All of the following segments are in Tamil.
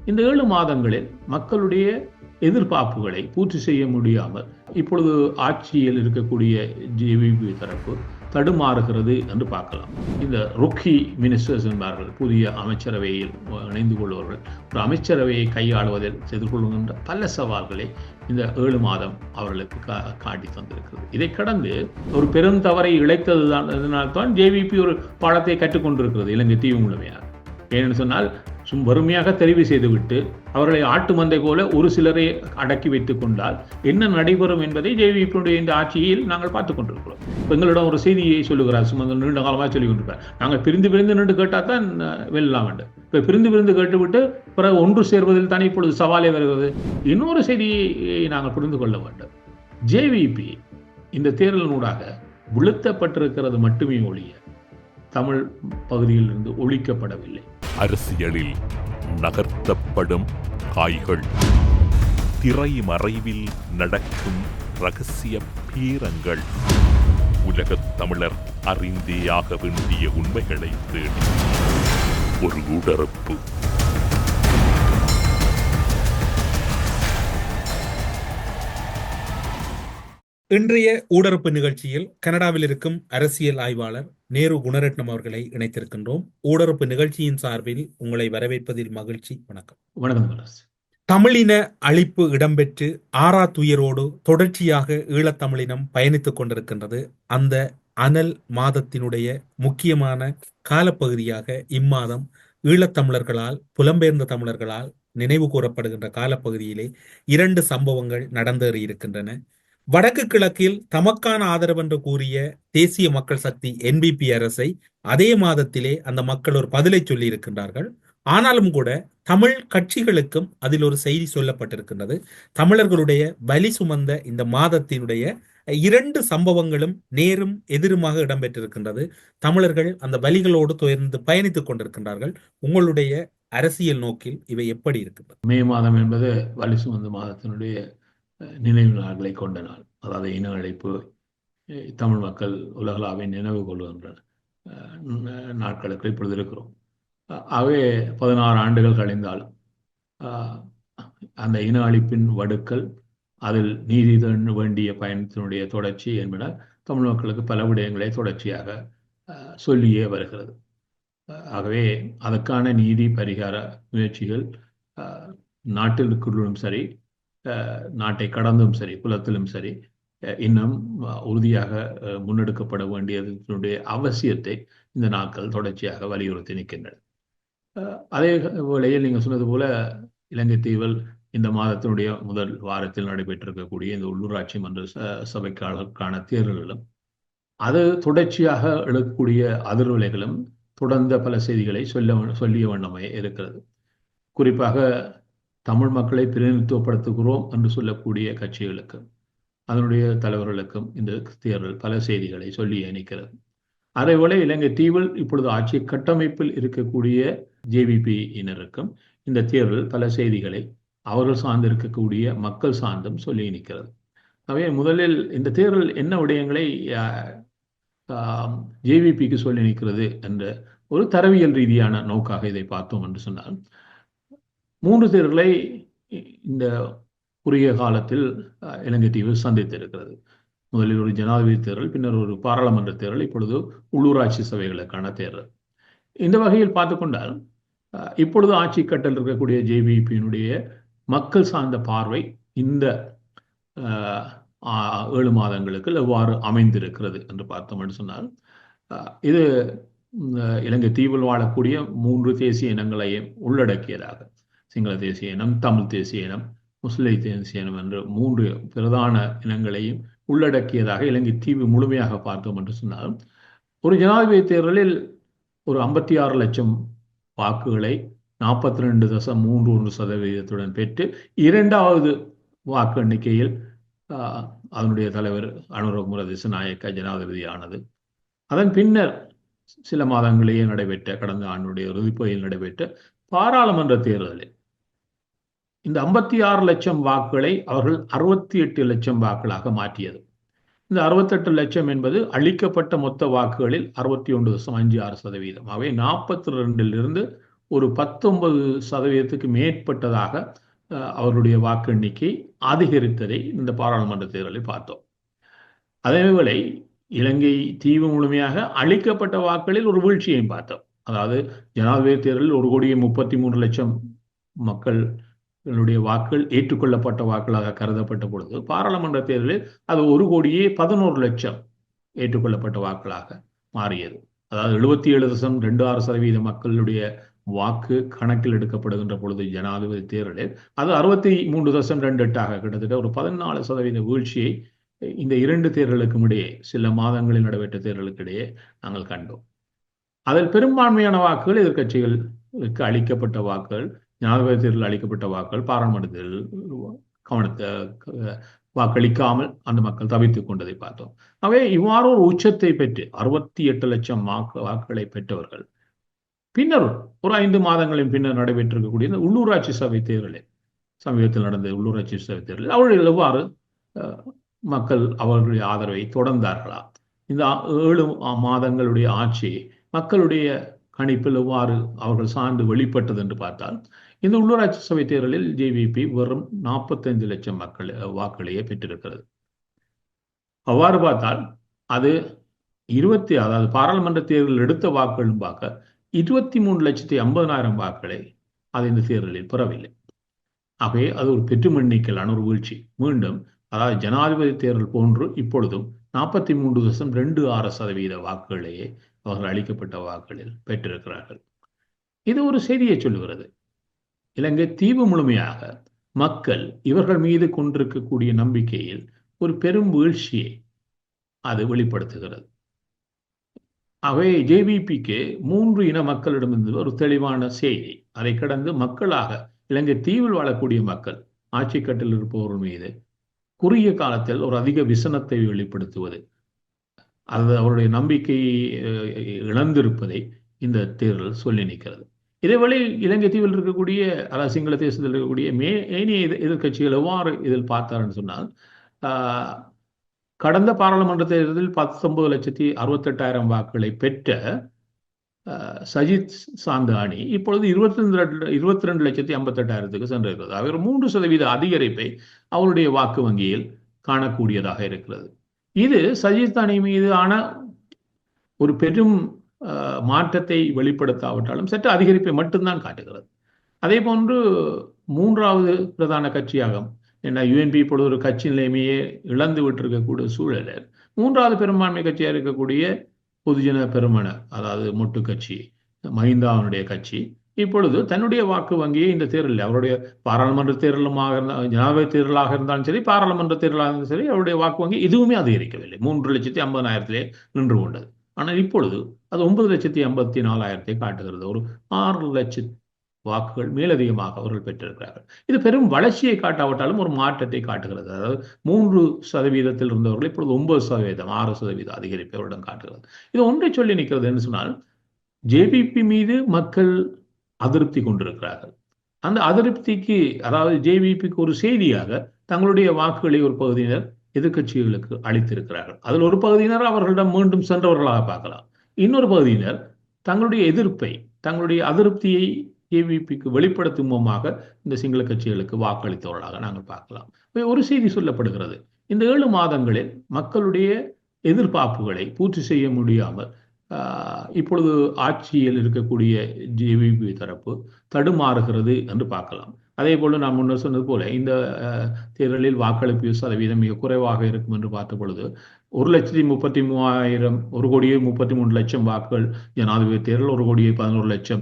இந்த 7 மாதங்களில் மக்களுடைய எதிர்பார்ப்புகளை பூர்த்தி செய்ய முடியாமல் இப்பொழுது ஆட்சியில் இருக்கக்கூடிய ஜேவிபி தரப்பு தடுமாறுகிறது என்று பார்க்கலாம். இந்த ருக்கி மினிஸ்டர்ஸ் என்பார்கள், புதிய அமைச்சரவையில் இணைந்து கொள்வார்கள். ஒரு அமைச்சரவையை கையாளுவதில் எதிர்கொள்கின்ற பல சவால்களை இந்த 7 மாதம் அவர்களுக்கு காட்டி தந்திருக்கிறது. இதை கடந்து ஒரு பெரும் தவறை இழைத்ததுதான் ஜேவிபி ஒரு பாடத்தை கற்றுக்கொண்டிருக்கிறது இலங்கை தீவு முழுமையாக. ஏனென்று சொன்னால் வறுமையாக தெரிவு செய்துவிட்டு அவர்களை ஆட்டு மந்தை போல ஒரு சிலரை அடக்கி வைத்துக் கொண்டால் என்ன நடைபெறும் என்பதை ஜேவிபியுடைய இந்த ஆட்சியில் நாங்கள் பார்த்துக் கொண்டிருக்கிறோம். எங்களிடம் ஒரு செய்தியை சொல்லுகிறார், நீண்ட காலமாக சொல்லிக் கொண்டிருப்பார், நாங்கள் பிரிந்து நின்று கேட்டால் தான் வெல்லலாம் என்று. இப்போ பிரிந்து கேட்டுவிட்டு பிறகு ஒன்று சேர்வதில் தானே இப்பொழுது சவாலே வருகிறது. இன்னொரு செய்தியை நாங்கள் புரிந்து கொள்ள வேண்டும். ஜேவிபி இந்த தேர்தலினூடாக வீழ்த்தப்பட்டிருக்கிறது மட்டுமே ஒழிய தமிழ் பகுதியிலிருந்து ஒழிக்கப்படவில்லை. அரசியலில் நகர்த்தப்படும் காய்கள், திரைமறைவில் நடக்கும் ரகசிய பீரங்கள், உலகத் தமிழர் அறிந்தேயாக வேண்டிய உண்மைகளை தேடி ஒரு உடறுப்பு. இன்றைய ஊடறுப்பு நிகழ்ச்சியில் கனடாவில் இருக்கும் அரசியல் ஆய்வாளர் நேரு குணரட்னம் அவர்களை இணைத்திருக்கின்றோம். ஊடறுப்பு நிகழ்ச்சியின் சார்பில் உங்களை வரவேற்பதில் மகிழ்ச்சி. வணக்கம். வணக்கம். தமிழின அழிப்பு இடம்பெற்று ஆறா துயரோடு தொடர்ச்சியாக ஈழத்தமிழினம் பயணித்துக் கொண்டிருக்கின்றது. அந்த அனல் மாதத்தினுடைய முக்கியமான காலப்பகுதியாக இம்மாதம் ஈழத்தமிழர்களால், புலம்பெயர்ந்த தமிழர்களால் நினைவு கூறப்படுகின்ற காலப்பகுதியிலே 2 சம்பவங்கள் நடந்தேறி இருக்கின்றன. வடக்கு கிழக்கில் தமக்கான ஆதரவு என்று கூறிய தேசிய மக்கள் சக்தி NPP அரசை அதே மாதத்திலே அந்த மக்கள் ஒரு பதிலை சொல்லி இருக்கின்றார்கள். ஆனாலும் கூட தமிழ் கட்சிகளுக்கும் அதில் ஒரு செய்தி சொல்லப்பட்டிருக்கின்றது. தமிழர்களுடைய வலி சுமந்த இந்த மாதத்தினுடைய 2 சம்பவங்களும் நேரும் எதிருமாக இடம்பெற்றிருக்கின்றது. தமிழர்கள் அந்த வலிகளோடு தொடர்ந்து பயணித்துக் கொண்டிருக்கின்றார்கள். உங்களுடைய அரசியல் நோக்கில் இவை எப்படி இருக்கின்றது? மே மாதம் என்பது வலி சுமந்த மாதத்தினுடைய நினைவு நாட்களை கொண்ட நாள். அதாவது இன அழைப்பு தமிழ் மக்கள் உலகளாவை நினைவு கொள்கின்ற நாட்களுக்கு இப்பொழுது இருக்கிறோம். ஆகவே 16 ஆண்டுகள் கழிந்தாலும் அந்த இன அழிப்பின் வடுக்கள், அதில் நீதி வேண்டிய பயணத்தினுடைய தொடர்ச்சி என்பன தமிழ் மக்களுக்கு பல விடயங்களை தொடர்ச்சியாக சொல்லியே வருகிறது. ஆகவே அதற்கான நீதி பரிகார முயற்சிகள் நாட்டிற்குள்ளும் சரி, நாட்டை கடந்தும் சரி, குலத்திலும் சரி, இன்னும் உறுதியாக முன்னெடுக்கப்பட வேண்டியதனுடைய அவசியத்தை இந்த நாட்கள் தொடர்ச்சியாக வலியுறுத்தி நிற்கின்றன. அதே வேளையில் நீங்கள் சொன்னது போல இலங்கை தீவில் இந்த மாதத்தினுடைய முதல் வாரத்தில் நடைபெற்றிருக்கக்கூடிய இந்த உள்ளூராட்சி மன்ற சபைக்கான தேர்தல்களும் அது தொடர்ச்சியாக எழுக்கக்கூடிய அதிர்வலைகளும் தொடர்ந்த பல செய்திகளை சொல்லிய வண்ணமே இருக்கிறது. குறிப்பாக தமிழ் மக்களை பிரதிநிதித்துவப்படுத்துகிறோம் என்று சொல்லக்கூடிய கட்சிகளுக்கு, அதனுடைய தலைவர்களுக்கும் இந்த தேர்தல் பல செய்திகளை சொல்லி நிற்கிறது. அதேபோல இலங்கை தீவில் இப்பொழுது ஆட்சி கட்டமைப்பில் இருக்கக்கூடிய ஜேவிபியினருக்கும் இந்த தேர்தல் பல செய்திகளை அவர்கள் சார்ந்திருக்கக்கூடிய மக்கள் சார்ந்தும் சொல்லி நிற்கிறது. ஆகவே முதலில் இந்த தேர்தல் என்ன விடயங்களை ஜேவிபிக்கு சொல்லி நிற்கிறது என்ற ஒரு தரவியல் ரீதியான நோக்காக இதை பார்த்தோம் என்று சொன்னால், 3 தேர்தலை இந்த குறுகிய காலத்தில் இலங்கை தீவு சந்தித்திருக்கிறது. முதலில் ஒரு ஜனாதிபதி தேர்தல், பின்னர் ஒரு பாராளுமன்ற தேர்தல், இப்பொழுது உள்ளூராட்சி சபைகளுக்கான தேர்தல். இந்த வகையில் பார்த்துக்கொண்டால் இப்பொழுது ஆட்சி கட்டல் இருக்கக்கூடிய ஜேவிபியினுடைய மக்கள் சார்ந்த பார்வை இந்த 7 மாதங்களுக்கு எவ்வாறு அமைந்திருக்கிறது என்று பார்த்தோம் என்று சொன்னால், இது இலங்கை தீவில் வாழக்கூடிய 3 தேசிய இனங்களையும் உள்ளடக்கியதாக, சிங்கள தேசிய இனம், தமிழ் தேசிய இனம், முஸ்லிம் தேசிய இனம் என்ற 3 பிரதான இனங்களையும் உள்ளடக்கியதாக இலங்கை தீவு முழுமையாக பார்த்தோம் என்று சொன்னால், ஒரு ஜனாதிபதி தேர்தலில் ஒரு 56 லட்சம் வாக்குகளை 42.31% பெற்று 2வது வாக்கு எண்ணிக்கையில் அதனுடைய தலைவர் அனுரகுமார திசாநாயக்க ஜனாதிபதி ஆனது. அதன் பின்னர் சில மாதங்களிலேயே நடைபெற்ற, கடந்த ஆண்டுடைய இறுதிப்பகுதியில் நடைபெற்ற பாராளுமன்ற தேர்தலில் இந்த 56 லட்சம் வாக்குகளை அவர்கள் 68 லட்சம் வாக்குகளாக மாற்றியது. இந்த 68 லட்சம் என்பது அளிக்கப்பட்ட மொத்த வாக்குகளில் 61.56%. அவை 42 இருந்து ஒரு 19% மேற்பட்டதாக அவருடைய வாக்கு எண்ணிக்கை அதிகரித்ததை இந்த பாராளுமன்ற தேர்தலில் பார்த்தோம். அதேவேளை இலங்கை தீவு முழுமையாக அளிக்கப்பட்ட வாக்குகளில் ஒரு வீழ்ச்சியையும் பார்த்தோம். அதாவது ஜனாதிபதி தேர்தலில் 1,33,00,000 மக்களுடைய வாக்குகள் ஏற்றுக்கொள்ளப்பட்ட வாக்குகளாக கருதப்பட்ட பொழுது, பாராளுமன்ற தேர்தலில் அது 1,11,00,000 ஏற்றுக்கொள்ளப்பட்ட வாக்குகளாக மாறியது. அதாவது 77.26% மக்களுடைய வாக்கு கணக்கில் எடுக்கப்படுகின்ற பொழுது ஜனாதிபதி தேர்தலில் அது 63.28 கிட்டத்தட்ட ஒரு 14% வீழ்ச்சியை இந்த 2 தேர்தலுக்கும் இடையே, சில மாதங்களில் நடைபெற்ற தேர்தலுக்கு இடையே நாங்கள் கண்டோம். அதில் பெரும்பான்மையான வாக்குகள் எதிர்க்கட்சிகளுக்கு அளிக்கப்பட்ட வாக்குகள், ஜனாதிபதி தேர்தலில் அளிக்கப்பட்ட வாக்குகள் பாராளுமன்ற தேர்தல் வாக்களிக்காமல் அந்த மக்கள் தவித்துக் கொண்டதை பார்த்தோம். அவை இவ்வாறு ஒரு உச்சத்தை பெற்று 68 லட்சம் வாக்குகளை பெற்றவர்கள் பின்னர் ஒரு 5 மாதங்களின் பின்னர் நடைபெற்றிருக்கக்கூடிய இந்த உள்ளூராட்சி சபை தேர்தலில், சமீபத்தில் நடந்த உள்ளூராட்சி சபை தேர்தலில் அவர்கள் எவ்வாறு மக்கள் அவர்களுடைய ஆதரவை தொடர்ந்தார்களா? இந்த 7 மாதங்களுடைய ஆட்சியை மக்களுடைய கணிப்பில் எவ்வாறு அவர்கள் சார்ந்து வெளிப்பட்டது என்று பார்த்தால், இந்த உள்ளூராட்சி சபை தேர்தலில் ஜேவிபி வெறும் 45 லட்சம் வாக்குகளையே பெற்றிருக்கிறது. அவ்வாறு பார்த்தால் அது அதாவது பாராளுமன்ற தேர்தலில் எடுத்த வாக்குகளும் பார்க்க 23,50,000 வாக்குகளை அது இந்த தேர்தலில் பெறவில்லை. ஆகவே அது ஒரு பெரும் எண்ணிக்கையிலான ஒரு வீழ்ச்சி. மீண்டும் அதாவது ஜனாதிபதி தேர்தல் போன்று இப்பொழுதும் 43.26% வாக்குகளையே அவர்கள் அளிக்கப்பட்ட வாக்குகளில் பெற்றிருக்கிறார்கள். இது ஒரு செய்தியை சொல்லுகிறது. இலங்கை தீவு முழுமையாக மக்கள் இவர்கள் மீது கொண்டிருக்கக்கூடிய நம்பிக்கையில் ஒரு பெரும் வீழ்ச்சியை அது வெளிப்படுத்துகிறது. ஆகவே ஜேவிபிக்கு 3 இன மக்களிடமிருந்து ஒரு தெளிவான செய்தி. அதை கடந்து மக்களாக இலங்கை தீவில் வாழக்கூடிய மக்கள் ஆட்சி கட்டில் இருப்பவர்கள் மீது குறுகிய காலத்தில் ஒரு அதிக விசனத்தை வெளிப்படுத்துவது, அது அவருடைய நம்பிக்கையை இழந்திருப்பதை இந்த தேர்தல் சொல்லி நிற்கிறது. இதேவேளை இலங்கை தீவில் இருக்கக்கூடிய, அதாவது சிங்கள தேசத்தில் இருக்கக்கூடிய ஏனைய எதிர்கட்சிகள் எவ்வாறு இதில் பார்த்தார்னு சொன்னால், கடந்த பாராளுமன்ற தேர்தலில் 19,68,000 வாக்குகளை பெற்ற சஜித் சாந்த அணி இப்பொழுது 22,58,000 சென்றிருக்கிறது. அவர் 3% அதிகரிப்பை அவருடைய வாக்கு வங்கியில் காணக்கூடியதாக இருக்கிறது. இது சஜித் அணி மீதான ஒரு பெரும் மாற்றத்தை வெளிப்படுத்தாவிட்டாலும் சற்று அதிகரிப்பை மட்டும்தான் காட்டுகிறது. அதே போன்று 3வது பிரதான கட்சியாக, என்ன யுஎன்பி இப்பொழுது ஒரு கட்சி நிலைமையே இழந்து விட்டிருக்கக்கூடிய சூழலில் 3வது பெரும்பான்மை கட்சியாக இருக்கக்கூடிய பொதுஜன பெருமன, அதாவது மொட்டு கட்சி, மஹிந்தாவுடைய கட்சி, இப்பொழுது தன்னுடைய வாக்கு வங்கியை இந்த தேர்தலில், அவருடைய பாராளுமன்ற தேர்தலுமாக இருந்தால், ஜனாதிபதி தேர்தலாக இருந்தாலும் சரி, பாராளுமன்ற தேர்தலாக இருந்தாலும் சரி, அவருடைய வாக்கு வங்கி எதுவுமே அதிகரிக்கவில்லை. 3,50,000 நின்று கொண்டது. ஆனால் இப்பொழுது அது 9,54,000 காட்டுகிறது. ஒரு 6 லட்சம் வாக்குகள் மேலதிகமாக அவர்கள் பெற்றிருக்கிறார்கள். இது பெரும் வளர்ச்சியை காட்டாவிட்டாலும் ஒரு மாற்றத்தை காட்டுகிறது. அதாவது 3% இருந்தவர்கள் இப்பொழுது 9%, 6% அதிகரிப்பை அவரிடம் காட்டுகிறது. இது ஒன்றை சொல்லி நிற்கிறது என்று சொன்னால், ஜேவிபி மீது மக்கள் அதிருப்தி கொண்டிருக்கிறார்கள். அந்த அதிருப்திக்கு, அதாவது ஜேவிபிக்கு ஒரு செய்தியாக தங்களுடைய வாக்குகளை ஒரு பகுதியினர் எதிர்கட்சிகளுக்கு அளித்திருக்கிறார்கள். அதில் ஒரு பகுதியினர் அவர்களிடம் மீண்டும் சென்றவர்களாக பார்க்கலாம். இன்னொரு பகுதியினர் தங்களுடைய எதிர்ப்பை, தங்களுடைய அதிருப்தியை ஜேவிபிக்கு வெளிப்படுத்தும் மூலமாக இந்த சிங்கள கட்சிகளுக்கு வாக்களித்தவர்களாக நாங்கள் பார்க்கலாம். ஒரு செய்தி சொல்லப்படுகிறது. இந்த 7 மாதங்களில் மக்களுடைய எதிர்பார்ப்புகளை பூர்த்தி செய்ய முடியாமல் இப்பொழுது ஆட்சியில் இருக்கக்கூடிய ஜேவிபி தரப்பு தடுமாறுகிறது என்று பார்க்கலாம். அதே போல நான் முன்னர் சொன்னது போல இந்த தேர்தலில் வாக்களிப்பு சதவீதம் மிக குறைவாக இருக்கும் என்று பார்த்த பொழுது 1,33,000, 1,33,00,000 வாக்குகள் ஜனாதிபதி தேர்தல், 1,11,00,000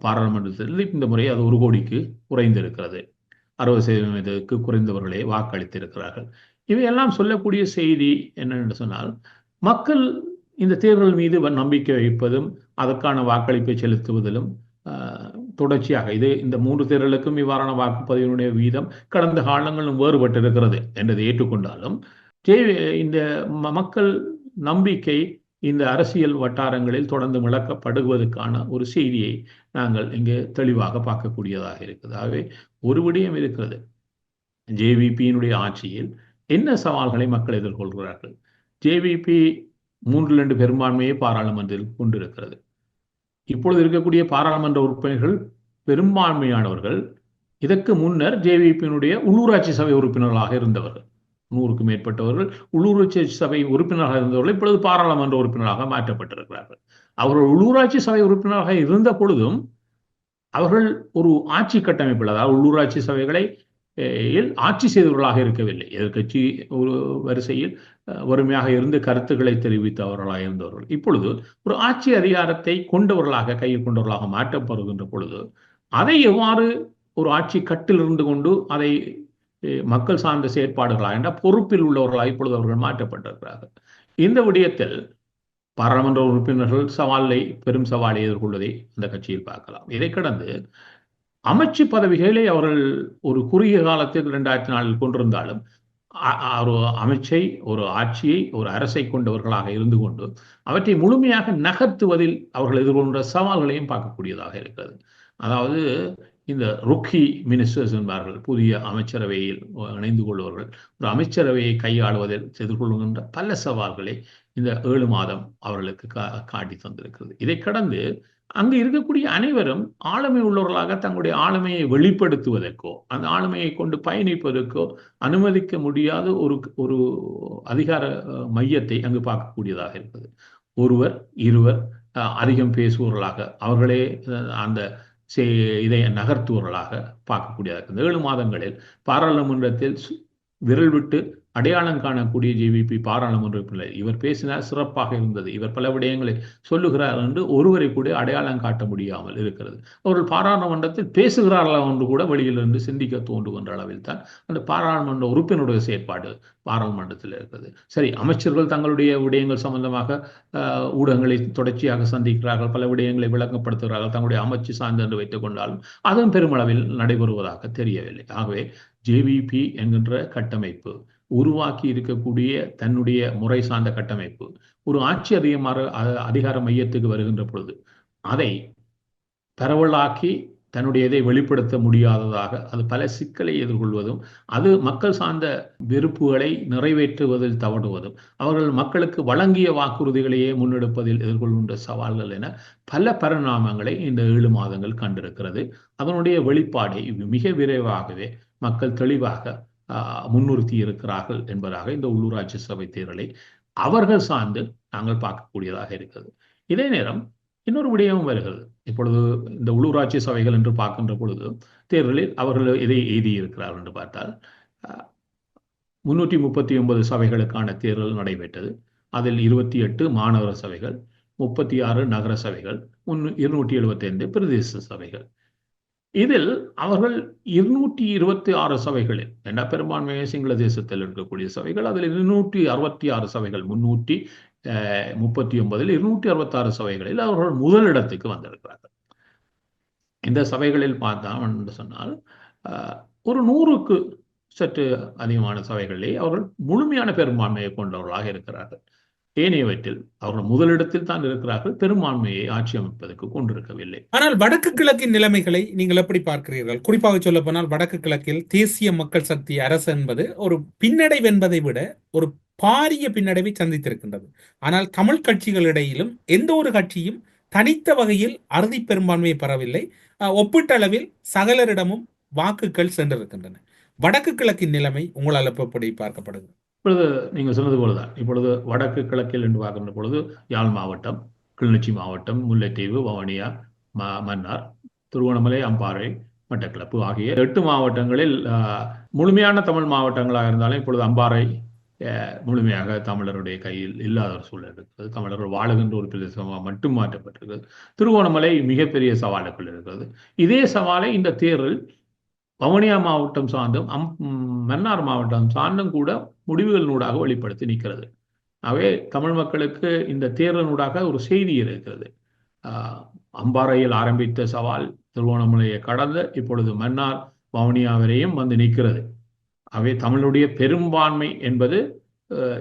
பாராளுமன்ற தேர்தல். இந்த முறை அது 1 கோடிக்கு குறைந்திருக்கிறது. 60% குறைந்தவர்களே வாக்களித்திருக்கிறார்கள். இவையெல்லாம் சொல்லக்கூடிய செய்தி என்னென்று சொன்னால், மக்கள் இந்த தேர்தல் மீது நம்பிக்கை வைப்பதும் அதற்கான வாக்களிப்பை செலுத்துவதிலும் தொடர்ச்சியாக, இந்த 3 தேர்தலுக்கும் இவ்வாறான வாக்குப்பதிவினுடைய வீதம் கடந்த காலங்களும் வேறுபட்டிருக்கிறது என்றதை ஏற்றுக்கொண்டாலும், இந்த மக்கள் நம்பிக்கை இந்த அரசியல் வட்டாரங்களில் தொடர்ந்து விளக்கப்படுவதற்கான ஒரு செய்தியை நாங்கள் இங்கே தெளிவாக பார்க்கக்கூடியதாக இருக்கிறது. ஆகவே ஒரு விடயம் இருக்கிறது, ஜேவிபியினுடைய ஆட்சியில் என்ன சவால்களை மக்கள் எதிர்கொள்கிறார்கள். ஜேவிபி 3/2 பெரும்பான்மையை பாராளுமன்றத்தில் கொண்டிருக்கிறது. இப்பொழுது இருக்கக்கூடிய பாராளுமன்ற உறுப்பினர்கள் பெரும்பான்மையானவர்கள் இதற்கு முன்னர் ஜேவிபியினுடைய உள்ளூராட்சி சபை உறுப்பினர்களாக இருந்தவர்கள். 100க்கும் மேற்பட்டவர்கள் உள்ளூராட்சி சபை உறுப்பினராக இருந்தவர்கள் இப்பொழுது பாராளுமன்ற உறுப்பினராக மாற்றப்பட்டிருக்கிறார்கள். அவர்கள் உள்ளூராட்சி சபை உறுப்பினராக இருந்த பொழுதும் அவர்கள் ஒரு ஆட்சி கட்டமைப்பில், அதாவது உள்ளூராட்சி சபைகளை ஆட்சி செய்தவர்களாக இருக்கவில்லை. எதிர்கட்சி ஒரு வரிசையில் வறுமையாக இருந்து கருத்துக்களை தெரிவித்தவர்களாக இருந்தவர்கள் இப்பொழுது ஒரு ஆட்சி அதிகாரத்தை கொண்டவர்களாக, கையில் கொண்டவர்களாக மாற்றப்படுகின்ற பொழுது அதை எவ்வாறு ஒரு ஆட்சி கட்டில் இருந்து கொண்டு அதை மக்கள் சார்ந்த செயற்பாடுகளாக என்ற பொறுப்பில் உள்ளவர்களாக இப்பொழுது அவர்கள் மாற்றப்பட்டிருக்கிறார்கள். இந்த விடயத்தில் பாராளுமன்ற உறுப்பினர்கள் பெரும் சவாலை எதிர்கொள்வதை அந்த கட்சியில் பார்க்கலாம். இதை கடந்து அமைச்சு பதவிகளை அவர்கள் ஒரு குறுகிய காலத்தில் 2004 கொண்டிருந்தாலும் ஒரு அமைச்சை, ஒரு ஆட்சியை, ஒரு அரசை கொண்டவர்களாக இருந்து கொண்டு அவற்றை முழுமையாக நகர்த்துவதில் அவர்கள் எதிர்கொண்ட சவால்களையும் பார்க்கக்கூடியதாக இருக்கிறது. அதாவது இந்த ருக்கி மினிஸ்டர்ஸ் என்பார்கள், புதிய அமைச்சரவையில் இணைந்து கொள்வர்கள், ஒரு அமைச்சரவையை கையாளுவதில் எதிர்கொள்கின்ற பல சவால்களை இந்த 7 மாதம் அவர்களுக்கு காட்டி தந்திருக்கிறது. இதை கடந்து அங்கு இருக்கக்கூடிய அனைவரும் ஆளுமை உள்ளவர்களாக தங்களுடைய ஆளுமையை வெளிப்படுத்துவதற்கோ அந்த ஆளுமையை கொண்டு பயணிப்பதற்கோ அனுமதிக்க முடியாத ஒரு அதிகார மையத்தை அங்கு பார்க்கக்கூடியதாக இருக்கிறது. ஒருவர் இருவர் அதிகம் பேசுபவர்களாக, அவர்களே அந்த இதை நகர்த்துவர்களாக பார்க்கக்கூடியதாக இருக்குது. இந்த 7 மாதங்களில் பாராளுமன்றத்தில் விரல் விட்டு அடையாளம் காணக்கூடிய ஜேவிபி பாராளுமன்ற உறுப்பினர், இவர் பேசினார் சிறப்பாக இருந்தது, இவர் பல விடயங்களை சொல்லுகிறார் என்று ஒருவரை கூட அடையாளம் காட்ட முடியாமல் இருக்கிறது. அவர்கள் பாராளுமன்றத்தில் பேசுகிறார்களா என்று கூட வெளியிலிருந்து சிந்திக்க தோன்றுகின்ற அளவில் தான் அந்த பாராளுமன்ற உறுப்பினருடைய செயற்பாடு பாராளுமன்றத்தில் இருக்கிறது. சரி, அமைச்சர்கள் தங்களுடைய விடயங்கள் சம்பந்தமாக ஊடகங்களை தொடர்ச்சியாக சந்திக்கிறார்கள், பல விடயங்களை விளக்கப்படுத்துகிறார்கள், தங்களுடைய அமைச்சு சார்ந்து என்று வைத்துக் கொண்டாலும் அதுவும் பெருமளவில் நடைபெறுவதாக தெரியவில்லை. ஆகவே ஜேவிபி என்கின்ற கட்டமைப்பு உருவாக்கி இருக்கக்கூடிய தன்னுடைய முறை சார்ந்த கட்டமைப்பு ஒரு ஆட்சி அதிகார மையத்துக்கு வருகின்ற பொழுது அதை பரவலாக்கி தன்னுடைய இதை வெளிப்படுத்த முடியாததாக அது பல சிக்கலை எதிர்கொள்வதும், அது மக்கள் சார்ந்த வெறுப்புகளை நிறைவேற்றுவதில் தவறுவதும், அவர்கள் மக்களுக்கு வழங்கிய வாக்குறுதிகளையே முன்னெடுப்பதில் எதிர்கொள்கின்ற சவால்கள் என பல பரிணாமங்களை இந்த 7 மாதங்கள் கண்டிருக்கிறது. அதனுடைய வெளிப்பாடை மிக விரைவாகவே மக்கள் தெளிவாக முன்னிறுத்தி இருக்கிறார்கள் என்பதாக இந்த உள்ளூராட்சி சபை தேர்தலை அவர்கள் சார்ந்து நாங்கள் பார்க்கக்கூடியதாக இருக்கிறது. இதே நேரம் இன்னொரு விடயமும் வருகிறது. இப்பொழுது இந்த உள்ளூராட்சி சபைகள் என்று பார்க்கின்ற பொழுது தேர்தலில் அவர்கள் எதை எழுதியிருக்கிறார்கள் என்று பார்த்தால் 339 சபைகளுக்கான தேர்தல் நடைபெற்றது. அதில் 28 மாநகர சபைகள், 36 நகர சபைகள், 275 பிரதேச சபைகள். இதில் அவர்கள் 226 சபைகளில், ஏன்னா பெரும்பான்மையாக சிங்கள தேசத்தில் இருக்கக்கூடிய சபைகள், அதில் 266 சபைகள், 339 266 சபைகளில் அவர்கள் முதலிடத்துக்கு வந்திருக்கிறார்கள். இந்த சபைகளில் பார்த்தோம் என்று சொன்னால் ஒரு 100க்கு சற்று அதிகமான சபைகளிலே அவர்கள் முழுமையான பெரும்பான்மையை கொண்டவர்களாக இருக்கிறார்கள். ஏனையவற்றில் அவர்கள் முதலிடத்தில் தான் இருக்கிறார்கள், பெரும்பான்மையை ஆட்சி அமைப்பதற்கு கொண்டிருக்கவில்லை. ஆனால் வடக்கு கிழக்கின் நிலைமைகளை நீங்கள் எப்படி பார்க்கிறீர்கள்? குறிப்பாக சொல்ல போனால் வடக்கு கிழக்கில் தேசிய மக்கள் சக்தி அரசு என்பது ஒரு பின்னடைவு என்பதை விட ஒரு பாரிய பின்னடைவை சந்தித்திருக்கின்றது. ஆனால் தமிழ் கட்சிகளிடையிலும் எந்த ஒரு கட்சியும் தனித்த வகையில் அறுதி பெரும்பான்மையை பெறவில்லை. ஒப்பீட்டளவில் சகலரிடமும் வாக்குகள் சென்றிருக்கின்றன. வடக்கு கிழக்கின் நிலைமை உங்களால் எப்படி பார்க்கப்படுது? இப்பொழுது நீங்கள் சொன்னது போலதான், இப்பொழுது வடக்கு கிழக்கில் என்று பார்க்கின்ற பொழுது யாழ் மாவட்டம், கிளிநொச்சி மாவட்டம், முல்லைத்தீவு, வவுனியா, மன்னார், திருகோணமலை, அம்பாறை, மட்டக்களப்பு ஆகிய 8 மாவட்டங்களில் முழுமையான தமிழ் மாவட்டங்களாக இருந்தாலும் இப்பொழுது அம்பாறை முழுமையாக தமிழருடைய கையில் இல்லாத ஒரு சூழல் இருக்கிறது. தமிழர்கள் வாழுகின்ற ஒரு பிரதேசமாக மட்டும் மாற்றப்பட்டிருக்கிறது. திருகோணமலை மிகப்பெரிய சவாலுக்குள் இருக்கிறது. இதே சவாலை இந்த தேர்தல் வவுனியா மாவட்டம் சார்ந்தும் மன்னார் மாவட்டம் சார்ந்தும் கூட முடிவுகளினூடாக வெளிப்படுத்தி நிற்கிறது. ஆகவே தமிழ் மக்களுக்கு இந்த தேர்தலினூடாக ஒரு செய்தி இருக்கிறது. அம்பாறையில் ஆரம்பித்த சவால் திருவோணமலையை கடந்து இப்பொழுது மன்னார், வவுனியா வரையும் வந்து நிற்கிறது. ஆகவே தமிழுடைய பெரும்பான்மை என்பது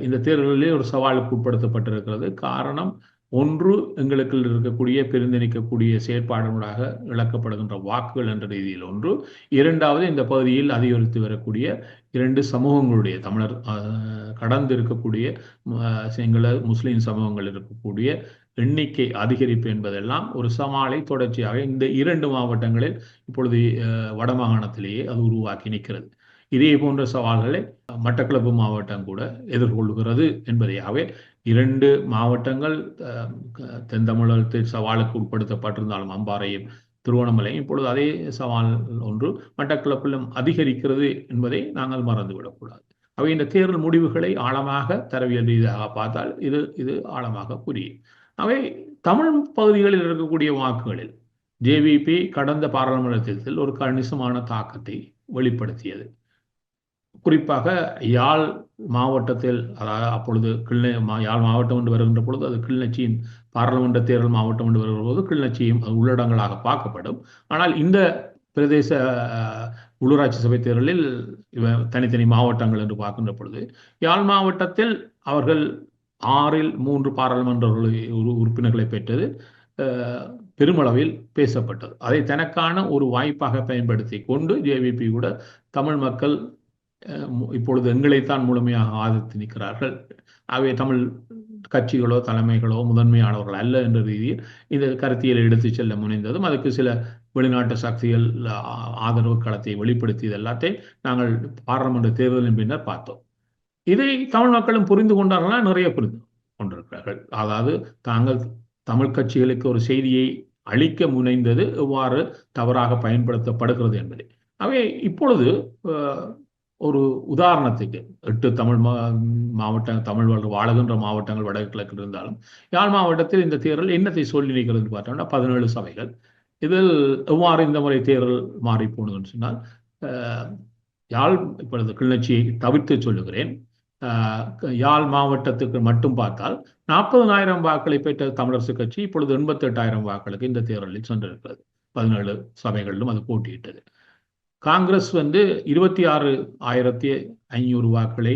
இந்த தேர்தலிலே ஒரு சவாலுக்கு உட்படுத்தப்பட்டிருக்கிறது. காரணம், ஒன்று எங்களுக்கு இருக்கக்கூடிய பிரிந்து செயற்பாடுகளாக இழக்கப்படுகின்ற வாக்குகள் என்ற ரீதியில் ஒன்று, இரண்டாவது இந்த பகுதியில் அதிகரித்து வரக்கூடிய 2 சமூகங்களுடைய தமிழர் கடந்து இருக்கக்கூடிய சிங்கள முஸ்லிம் சமூகங்கள் இருக்கக்கூடிய எண்ணிக்கை அதிகரிப்பு என்பதெல்லாம் ஒரு சவாலை தொடர்ச்சியாக இந்த 2 மாவட்டங்களில் இப்பொழுது வடமாகாணத்திலேயே அது உருவாக்கி நிற்கிறது. இதே போன்ற சவால்களை மட்டக்களப்பு மாவட்டம் கூட எதிர்கொள்கிறது என்பதையாகவே 2 மாவட்டங்கள் தென் தமிழகத்தில் சவாலுக்கு உட்படுத்தப்பட்டிருந்தாலும் அம்பாறையும் திருவண்ணாமலையும் இப்பொழுது அதே சவால் ஒன்று மட்டக்களப்பிலும் அதிகரிக்கிறது என்பதை நாங்கள் மறந்துவிடக்கூடாது. அவை இந்த தேர்தல் முடிவுகளை ஆழமாக தரவியல் ரீதியாக பார்த்தால் இது ஆழமாக புரியும். அவை தமிழ் பகுதிகளில் இருக்கக்கூடிய வாக்குகளில் ஜேவிபி கடந்த பாராளுமன்ற தேர்தலில் ஒரு கணிசமான தாக்கத்தை வெளிப்படுத்தியது. குறிப்பாக யாழ் மாவட்டத்தில், அதாவது அப்பொழுது யாழ் மாவட்டம் என்று வருகின்ற பொழுது அது கிளிநொச்சியின் பாராளுமன்ற தேர்தல் மாவட்டம் என்று வருகிற போது கிளிநொச்சியும் உள்ளடங்களாக பார்க்கப்படும். ஆனால் இந்த பிரதேச உள்ளூராட்சி சபை தேர்தலில் தனித்தனி மாவட்டங்கள் என்று பார்க்கின்ற பொழுது யாழ் மாவட்டத்தில் அவர்கள் 6இல் 3 பாராளுமன்ற உறுப்பினர்களை பெற்றது பெருமளவில் பேசப்பட்டது. அதை தனக்கான ஒரு வாய்ப்பாக பயன்படுத்தி கொண்டு ஜேவிபி கூட தமிழ் மக்கள் இப்பொழுது எங்களைத்தான் முழுமையாக ஆதரித்து நிற்கிறார்கள், ஆகவே தமிழ் கட்சிகளோ தலைமைகளோ முதன்மையானவர்கள் அல்ல என்ற ரீதியில் இந்த கருத்தியலை எடுத்து செல்ல முனைந்ததும் அதுக்கு சில வெளிநாட்டு சக்திகள் ஆதரவு களத்தை வெளிப்படுத்தியது எல்லாத்தையும் நாங்கள் பாராளுமன்ற தேர்தலின் பின்னர் பார்த்தோம். இதை தமிழ் மக்களும் புரிந்து கொண்டார்களா? நிறைய புரிந்து கொண்டிருக்கிறார்கள். அதாவது தாங்கள் தமிழ் கட்சிகளுக்கு ஒரு செய்தியை அளிக்க முனைந்தது எவ்வாறு தவறாக பயன்படுத்தப்படுகிறது என்பதை. அவை இப்பொழுது ஒரு உதாரணத்துக்கு 8 தமிழ் மாவட்ட தமிழ் வாழுகின்ற மாவட்டங்கள் வடகிழக்கு இருந்தாலும் யாழ் மாவட்டத்தில் இந்த தேர்தல் என்னத்தை சொல்லி நிற்கிறது பார்த்தோம்னா 17 சபைகள். இதில் எவ்வாறு இந்த முறை தேர்தல் மாறி போனதுன்னு சொன்னால் யாழ் இப்பொழுது கிளிநொச்சியை தவிர்த்து சொல்லுகிறேன். யாழ் மாவட்டத்துக்கு மட்டும் பார்த்தால் 40,000 வாக்களை பெற்ற தமிழரசு கட்சி இப்பொழுது 88,000 வாக்களுக்கு இந்த தேர்தலில் சென்றிருக்கிறது. 17 சபைகளிலும் அது போட்டியிட்டது. காங்கிரஸ் 26,500 வாக்களை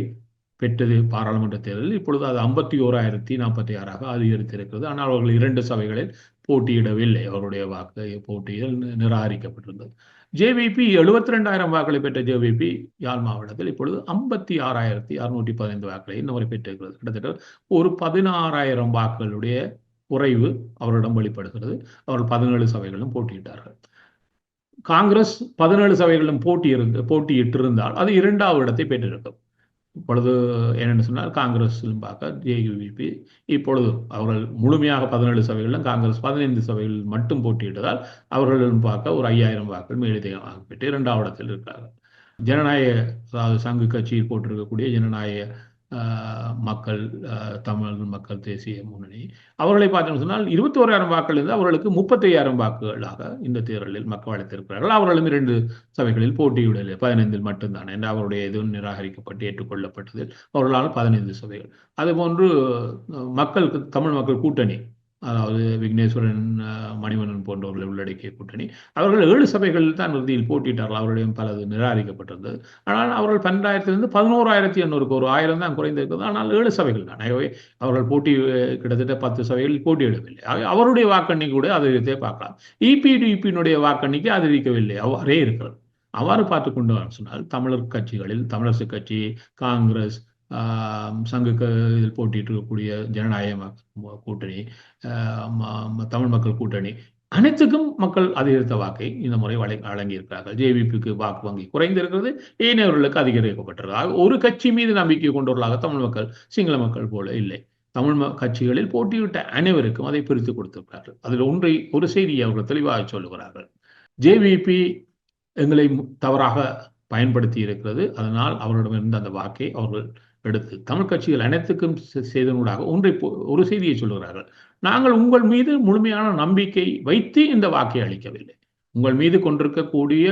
பெற்றது பாராளுமன்ற தேர்தலில். இப்பொழுது அது 51,046ஆக அதிகரித்திருக்கிறது. ஆனால் அவர்கள் 2 சபைகளில் போட்டியிடவில்லை. அவருடைய வாக்கு போட்டியில் நிராகரிக்கப்பட்டிருந்தது. ஜேவிபி 72,000 வாக்களை பெற்ற ஜேவிபி யாழ் மாவட்டத்தில் இப்பொழுது 56,615 வாக்களை இந்த முறை பெற்றிருக்கிறது. கிட்டத்தட்ட ஒரு 16,000 வாக்குகளுடைய குறைவு அவரிடம் வெளிப்படுகிறது. அவர்கள் 17 சபைகளிலும் போட்டியிட்டார்கள். காங்கிரஸ் 17 சபைகளிலும் போட்டியிட்டிருந்தால் அது 2வது இடத்தை பெற்றிருக்கும். இப்பொழுது என்னென்னு சொன்னால் காங்கிரஸிலும் பார்க்க ஜேவிபி இப்பொழுது அவர்கள் முழுமையாக 17 சபைகளிலும் காங்கிரஸ் 15 சபைகளில் மட்டும் போட்டியிட்டதால் அவர்களும் பார்க்க ஒரு 5,000 வாக்கள் மேலதிகமாக பெற்று 2வது இடத்தில் இருக்கிறார்கள். ஜனநாயக, அதாவது சங்கு கட்சியில் போட்டிருக்கக்கூடிய ஜனநாயக மக்கள், தமிழ் மக்கள் தேசிய முன்னணி, அவர்களை பார்த்தோம்னு சொன்னால் 21,000 வாக்கள் இருந்து அவர்களுக்கு 35,000 வாக்குகளாக இந்த தேர்தலில் மக்கள் அளித்திருக்கிறார்கள். அவர்களும் 2 சபைகளில் போட்டியிடவில்லை, 15 மட்டும்தான் என்று அவருடைய எதுவும் நிராகரிக்கப்பட்டு ஏற்றுக்கொள்ளப்பட்டது. அவர்களால் 15 சபைகள். அதுபோன்று தமிழ் மக்கள் கூட்டணி, அதாவது விக்னேஸ்வரன், மணிவண்ணன் போன்றவர்களை உள்ளடக்கிய கூட்டணி, அவர்கள் 7 சபைகளில் தான் இறுதியில் போட்டியிட்டார்கள். அவருடைய பலது நிராகரிக்கப்பட்டிருந்தது. ஆனால் அவர்கள் 12,000 11,800 ஒரு 1000 தான் குறைந்திருக்கிறது. ஆனால் 7 சபைகள் தான். ஆகவே அவர்கள் கிட்டத்தட்ட 10 சபைகளில் போட்டியிடவில்லை. அவருடைய வாக்கெண்ணிக்கை கூட அதிகரித்தே பார்க்கலாம். இபிடிபியினுடைய வாக்கெண்ணிக்கை அதிகரிக்கவில்லை, அவ்வாறே இருக்கிறது. அவ்வாறு பார்த்து கொண்டு சொன்னால் தமிழர் கட்சிகளில் தமிழரசு கட்சி, காங்கிரஸ், சங்கு இதில் போட்டிட்டு இருக்கக்கூடிய ஜனநாயக கூட்டணி, தமிழ் மக்கள் கூட்டணி, அனைத்துக்கும் மக்கள் அதிகரித்த வாக்கை இந்த முறை வழங்கியிருக்கிறார்கள். ஜேவிபிக்கு வாக்கு வங்கி குறைந்திருக்கிறது, ஏனையவர்களுக்கு அதிகரிக்கப்பட்டிருக்கிறது. ஒரு கட்சி மீது நம்பிக்கை கொண்டவர்களாக தமிழ் மக்கள் சிங்கள மக்கள் போல இல்லை. தமிழ் கட்சிகளில் போட்டியிட்ட அனைவருக்கும் அதை பிரித்து கொடுத்திருக்கிறார்கள். அதில் ஒரு செய்தியை அவர்கள் தெளிவாக சொல்லுகிறார்கள். ஜேவிபி எங்களை தவறாக பயன்படுத்தி இருக்கிறது, அதனால் அவர்களிடமிருந்து அந்த வாக்கை அவர்கள் எடுத்து தமிழ் கட்சிகள் அனைத்துக்கும் செய்தனூடாக ஒரு செய்தியை சொல்லுகிறார்கள். நாங்கள் உங்கள் மீது முழுமையான நம்பிக்கை வைத்து இந்த வாக்கை அளிக்கவில்லை. உங்கள் மீது கொண்டிருக்கக்கூடிய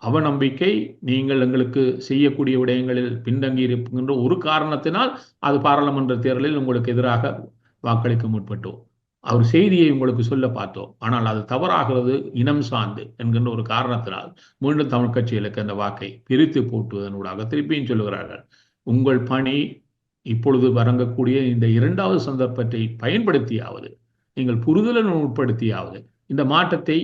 அவநம்பிக்கை, நீங்கள் எங்களுக்கு செய்யக்கூடிய விடயங்களில் பின்தங்கி இருக்கின்ற ஒரு காரணத்தினால் அது பாராளுமன்ற தேர்தலில் உங்களுக்கு எதிராக வாக்களிக்க முற்பட்டோம். அவர் செய்தியை உங்களுக்கு சொல்ல பார்த்தோம், ஆனால் அது தவறாகிறது இனம் சார்ந்து என்கின்ற ஒரு காரணத்தினால் மீண்டும் தமிழ் கட்சிகளுக்கு அந்த வாக்கை பிரித்து போட்டுவதனூடாக திருப்பியும் சொல்லுகிறார்கள். உங்கள் பணி இப்பொழுது வழங்கக்கூடிய இந்த 2வது சந்தர்ப்பத்தை பயன்படுத்தியாவது, நீங்கள் புரிதலுடன் உட்படுத்தியாவது இந்த மாற்றத்தை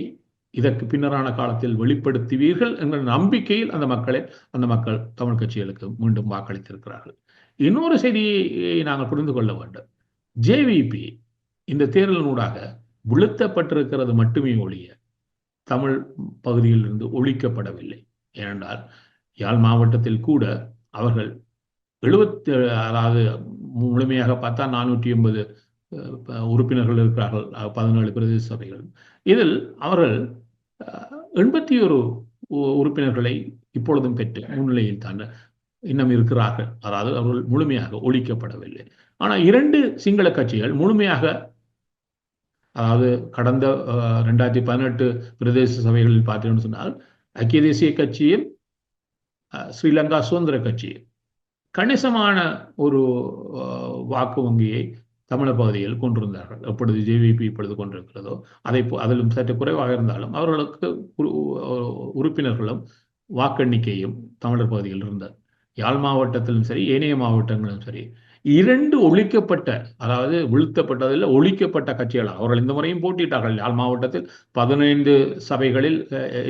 இதற்கு பின்னரான காலத்தில் வெளிப்படுத்துவீர்கள் என்ற நம்பிக்கையில் அந்த மக்கள் தமிழ் கட்சிகளுக்கு மீண்டும் வாக்களித்திருக்கிறார்கள். இன்னொரு செய்தியை நாங்கள் புரிந்து கொள்ள வேண்டும். ஜேவிபி இந்த தேர்தலினூடாக விழுத்தப்பட்டிருக்கிறது மட்டுமே ஒழிய தமிழ் பகுதியிலிருந்து ஒழிக்கப்படவில்லை. ஏனென்றால் யாழ் மாவட்டத்தில் கூட அவர்கள் 70 அதாவது முழுமையாக பார்த்தா 480 உறுப்பினர்கள் இருக்கிறார்கள், 17 பிரதேச சபைகள். இதில் அவர்கள் 81 உறுப்பினர்களை இப்பொழுதும் பெற்று முன்னிலையில் தான் இன்னும் இருக்கிறார்கள். அதாவது அவர்கள் முழுமையாக ஒழிக்கப்படவில்லை. ஆனால் 2 சிங்கள கட்சிகள் முழுமையாக, அதாவது கடந்த 2018 பிரதேச சபைகளில் பார்த்தீங்கன்னு சொன்னால் ஐக்கிய தேசிய கட்சியும் ஸ்ரீலங்கா சுதந்திர கட்சியும் கணிசமான ஒரு வாக்கு வங்கியை தமிழக பகுதியில் கொண்டிருந்தார்கள். எப்பொழுது ஜேவிபி இப்பொழுது கொண்டிருக்கிறதோ அதிலும் சற்று குறைவாக இருந்தாலும் அவர்களுக்கு உறுப்பினர்களும் வாக்கெண்ணிக்கையும் தமிழர் பகுதியில் இருந்தது. யாழ் மாவட்டத்திலும் சரி, ஏனைய மாவட்டங்களிலும் சரி, 2 ஒழிக்கப்பட்ட, அதாவது வீழ்த்தப்பட்டதில் ஒழிக்கப்பட்ட கட்சிகள் அவர்கள் இந்த முறையும் போட்டியிட்டார்கள். யாழ் மாவட்டத்தில் 15 சபைகளில்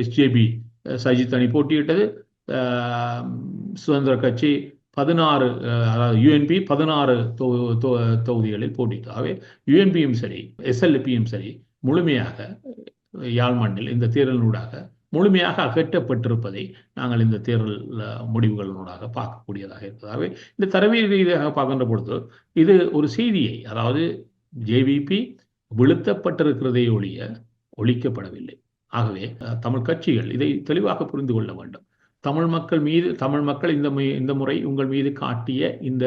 எஸ்ஜேபி சஜித் அணி போட்டியிட்டது. சுதந்திர கட்சி 16, அதாவது யூஎன்பி 16 தொகுதிகளில் போட்டியிட்டாகவே யூஎன்பியும் சரி எஸ்எல்பியும் சரி முழுமையாக யாழ் மண்ணில் இந்த தேர்தலினூடாக முழுமையாக அகற்றப்பட்டிருப்பதை நாங்கள் இந்த தேர்தல் முடிவுகளினூடாக பார்க்கக்கூடியதாக இருப்பதாகவே இந்த தரவியல் ரீதியாக பார்க்கின்ற பொழுது இது ஒரு செய்தியை, அதாவது ஜேவிபி வீழ்த்தப்பட்டிருக்கிறதை ஒழிய ஒழிக்கப்படவில்லை. ஆகவே தமிழ் கட்சிகள் இதை தெளிவாக புரிந்து கொள்ள வேண்டும். தமிழ் மக்கள் இந்த முறை உங்கள் மீது காட்டிய இந்த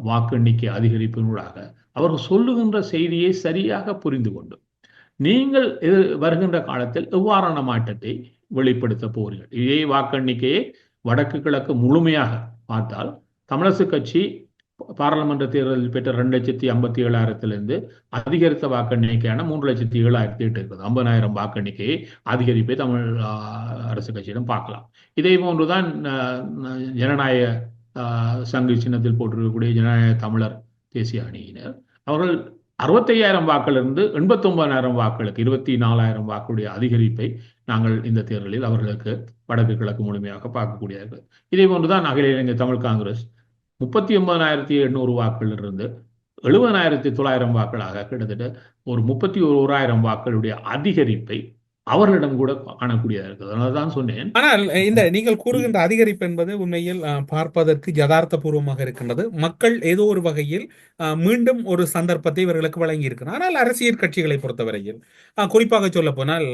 வாக்கெண்ணிக்கை அதிகரிப்பினூடாக அவர்கள் சொல்லுகின்ற செய்தியை சரியாக புரிந்து கொண்டு நீங்கள் வருகின்ற காலத்தில் எவ்வாறான மாற்றத்தை வெளிப்படுத்த போகிறீர்கள். இதே வாக்கெண்ணிக்கையை வடக்கு கிழக்கு முழுமையாக பார்த்தால் தமிழரசு கட்சி பாராளுமன்ற தேர்தலில் பெற்ற 2,57,000 அதிகரித்த வாக்கெண்ணிக்கையான 3,07,008 இருக்கிறது. 50,000 வாக்கெண்ணிக்கையை அதிகரிப்பை தமிழ் அரசு கட்சியிடம் பார்க்கலாம். இதே போன்றுதான் ஜனநாயக சங்கு சின்னத்தில் போட்டிருக்கக்கூடிய ஜனநாயக தமிழர் தேசிய அணியினர் அவர்கள் 65,000 வாக்கிலிருந்து 89,000 வாக்களுக்கு 24,000 வாக்குடைய அதிகரிப்பை நாங்கள் இந்த தேர்தலில் அவர்களுக்கு வடக்கு கிழக்கு முழுமையாக பார்க்கக்கூடியது. இதே போன்றுதான் அகில இலங்கை தமிழ் காங்கிரஸ் 39,800 வாக்களிலிருந்து 70,900 வாக்களாக கிட்டத்தட்ட ஒரு 31,000 வாக்களுடைய அதிகரிப்பை அவர்களிடம் கூட காணக்கூடியதாக இருக்கிறது. அதனால்தான் சொன்னேன். ஆனால் இந்த நீங்கள் கூறுகின்ற அதிகரிப்பு என்பது உண்மையில் பார்ப்பதற்கு யதார்த்தபூர்வமாக இருக்கின்றது. மக்கள் ஏதோ ஒரு வகையில் மீண்டும் ஒரு சந்தர்ப்பத்தை இவர்களுக்கு வழங்கி இருக்கிறார். ஆனால் அரசியல் கட்சிகளை பொறுத்தவரையில் குறிப்பாக சொல்ல போனால்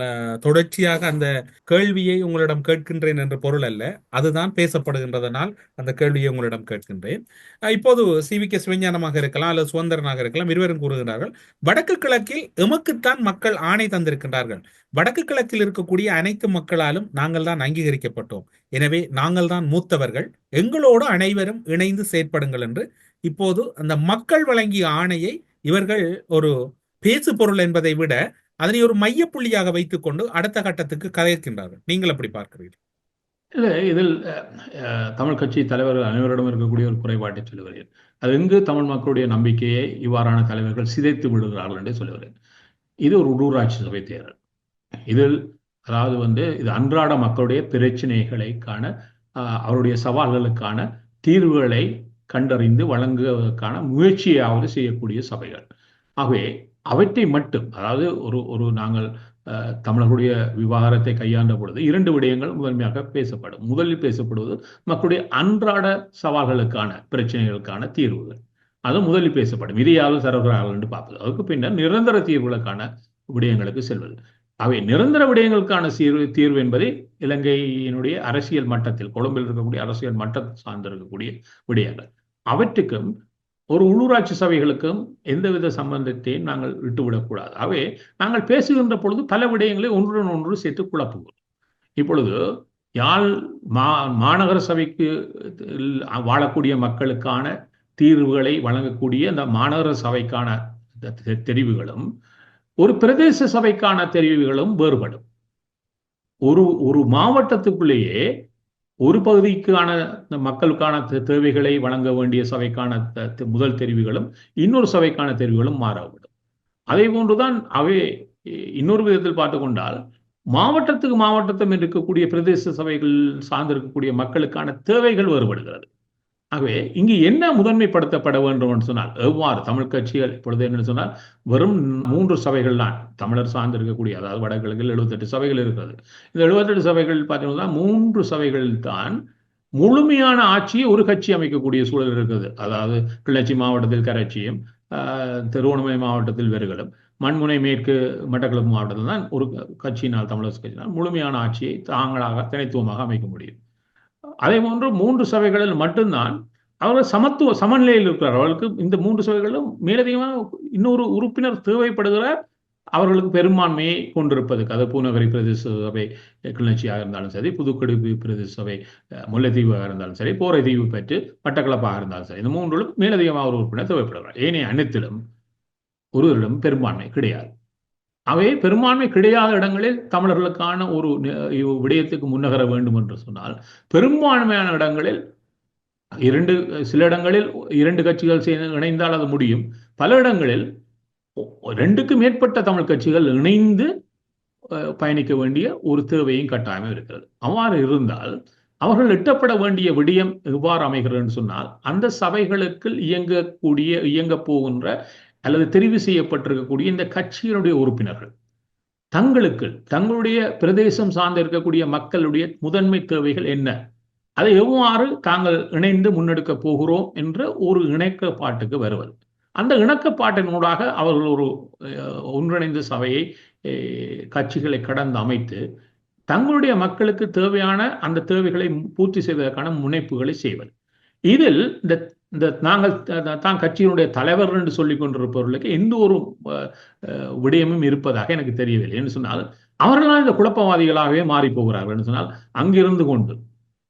தொடர்ச்சியாக அந்த கேள்வியை உங்களிடம் கேட்கின்றேன் என்ற பொருள் அல்ல, அதுதான் பேசப்படுகின்றதனால் அந்த கேள்வியை உங்களிடம் கேட்கின்றேன். இப்போது சிவிகே சிவஞானமாக இருக்கலாம் அல்லது சுதந்திரனாக இருக்கலாம், இருவரும் கூறுகிறார்கள் வடக்கு கிழக்கில் எமக்குத்தான் மக்கள் ஆணை தந்திருக்கின்றார்கள், வடக்கு கிழக்கில் இருக்கக்கூடிய அனைத்து மக்களாலும் நாங்கள் தான் அங்கீகரிக்கப்பட்டோம், எனவே நாங்கள் தான் மூத்தவர்கள், எங்களோடு அனைவரும் இணைந்து செயற்படுங்கள் என்று இப்போது அந்த மக்கள் வழங்கிய ஆணையை இவர்கள் ஒரு பேசு பொருள் என்பதை விட அதனை ஒரு மையப்புள்ளியாக வைத்துக் கொண்டு அடுத்த கட்டத்துக்கு கதைக்கின்றார்கள். நீங்கள் எப்படி பார்க்கிறீர்கள்? இல்லை, இதில் தமிழ் கட்சி தலைவர்கள் அனைவரிடம் இருக்கக்கூடிய ஒரு குறைபாட்டை சொல்லுகிறேன். அது எங்கு தமிழ் மக்களுடைய நம்பிக்கையை இவ்வாறான தலைவர்கள் சிதைத்து விடுகிறார்கள் என்றே சொல்லுகிறேன். இது ஒரு உள்ளூராட்சி சபை தேர்தல். இதில் அதாவது இது அன்றாட மக்களுடைய பிரச்சனைகளுக்கான அவருடைய சவால்களுக்கான தீர்வுகளை கண்டறிந்து வழங்குவதற்கான முயற்சியாவது செய்யக்கூடிய சபைகள். ஆகவே அவற்றை மட்டும், அதாவது ஒரு நாங்கள் தமிழர்களுடைய விவகாரத்தை கையாண்ட பொழுது 2 விடயங்கள் முதன்மையாக பேசப்படும். முதலில் பேசப்படுவது மக்களுடைய அன்றாட சவால்களுக்கான பிரச்சனைகளுக்கான தீர்வுகள், அது முதலில் பேசப்படும். இதையாவது தருகிறார்கள் என்று பார்ப்பது. அதுக்கு பின்னர் நிரந்தர தீர்வுகளுக்கான விடயங்களுக்கு செல்வது. அவை நிரந்தர விடயங்களுக்கான தீர்வு என்பதை இலங்கையினுடைய அரசியல் மட்டத்தில், கொழும்பில் இருக்கக்கூடிய அரசியல் மட்டத்தில் சார்ந்திருக்கக்கூடிய விடயங்கள். அவற்றுக்கும் ஒரு உள்ளூராட்சி சபைகளுக்கும் எந்தவித சம்பந்தத்தையும் நாங்கள் விட்டுவிடக்கூடாது. ஆகவே நாங்கள் பேசுகின்ற பொழுது பல விடயங்களை ஒன்றுடன் ஒன்று சேர்த்து குழப்புகிறோம். இப்பொழுது யாழ் மாநகர சபைக்கு வாழக்கூடிய மக்களுக்கான தீர்வுகளை வழங்கக்கூடிய அந்த மாநகர சபைக்கான தெரிவுகளும் ஒரு பிரதேச சபைக்கான தெரிவுகளும் வேறுபடும். ஒரு மாவட்டத்துக்குள்ளேயே ஒரு பகுதிக்கான மக்களுக்கான தேவைகளை வழங்க வேண்டிய சபைக்கான முதல் தெரிவுகளும் இன்னொரு சபைக்கான தெரிவுகளும் மாறப்படும். அதே போன்றுதான் அவை இன்னொரு விதத்தில் பார்த்து கொண்டால் மாவட்டத்துக்கு மாவட்டத்தும் இருக்கக்கூடிய பிரதேச சபைகள் சார்ந்திருக்கக்கூடிய மக்களுக்கான தேவைகள் வேறுபடுகிறது. ஆகவே இங்கு என்ன முதன்மைப்படுத்தப்பட வேண்டும் என்று சொன்னால், எவ்வாறு தமிழ் கட்சிகள் இப்பொழுது என்னன்னு சொன்னால் வெறும் 3 சபைகள் தான் தமிழர் சார்ந்து இருக்கக்கூடிய, அதாவது வடகிழக்கில் 78 சபைகள் இருக்கிறது. இந்த 78 சபைகள் பார்த்தீங்கன்னா 3 சபைகளில் தான் முழுமையான ஆட்சியை ஒரு கட்சி அமைக்கக்கூடிய சூழல் இருக்குது. அதாவது கிளர்ச்சி மாவட்டத்தில் கரைச்சியும், திருவண்ணாமலை மாவட்டத்தில் வெறுகலும், மண்முனை மேற்கு மட்டக்களப்பு மாவட்டத்தில் தான் ஒரு கட்சியினால், தமிழர் கட்சியினால் முழுமையான ஆட்சியை தாங்களாக தனித்துவமாக அமைக்க முடியும். அதே போன்று 3 சபைகளில் மட்டும்தான் அவர்கள் சமநிலையில் இருக்கிறார். அவர்களுக்கு இந்த 3 சபைகளிலும் மேலதிகமாக இன்னொரு உறுப்பினர் தேவைப்படுகிறார், அவர்களுக்கு பெரும்பான்மையை கொண்டிருப்பதற்கு. அது பூநகரி பிரதேச சபை கிளிநொச்சியாக இருந்தாலும் சரி, புதுக்கோட்டை பிரதேச சபை முல்லைத்தீவாக இருந்தாலும் சரி, போரைத்தீவு பெற்று மட்டக்களப்பாக இருந்தாலும் சரி, இந்த 3லும் மேலதிகமாக ஒரு உறுப்பினர் தேவைப்படுகிறார். ஏனைய அனைத்திலும் ஒருவரிடம் பெரும்பான்மை கிடையாது. அவை பெரும்பான்மை கிடையாத இடங்களில் தமிழர்களுக்கான ஒரு விடயத்துக்கு முன்னகர வேண்டும் என்று சொன்னால், பெரும்பான்மையான இடங்களில் சில இடங்களில் 2 கட்சிகள் இணைந்தால் அது முடியும். பல இடங்களில் 2க்கு மேற்பட்ட தமிழ் கட்சிகள் இணைந்து பயணிக்க வேண்டிய ஒரு தேவையும் கட்டாயமே இருக்கிறது. அவ்வாறு இருந்தால் அவர்கள் எட்டப்பட வேண்டிய விடயம் எவ்வாறு அமைகிறது சொன்னால், அந்த சபைகளுக்கு இயங்க போகின்ற அல்லது தெரிவு செய்யப்பட்டிருக்கக்கூடிய இந்த கட்சியினுடைய உறுப்பினர்கள் தங்களுடைய பிரதேசம் சார்ந்து இருக்கக்கூடிய மக்களுடைய முதன்மை தேவைகள் என்ன, அதை எவ்வாறு தாங்கள் இணைந்து முன்னெடுக்க போகிறோம் என்ற ஒரு இணக்கப்பாட்டுக்கு வருவது. அந்த இணக்கப்பாட்டினூடாக அவர்கள் ஒரு ஒன்றிணைந்த சபையை, கட்சிகளை கடந்து அமைத்து தங்களுடைய மக்களுக்கு தேவையான அந்த தேவைகளை பூர்த்தி செய்வதற்கான முனைப்புகளை செய்வது. இதில் இந்த நாங்கள் தான் கட்சியினுடைய தலைவர் என்று சொல்லிக் கொண்டிருப்பவர்களுக்கு எந்த ஒரு விடயமும் இருப்பதாக எனக்கு தெரியவில்லை. என்று சொன்னால் அவர்களால் இந்த குழப்பவாதிகளாகவே மாறி போகிறார்கள். என்று சொன்னால் அங்கிருந்து கொண்டு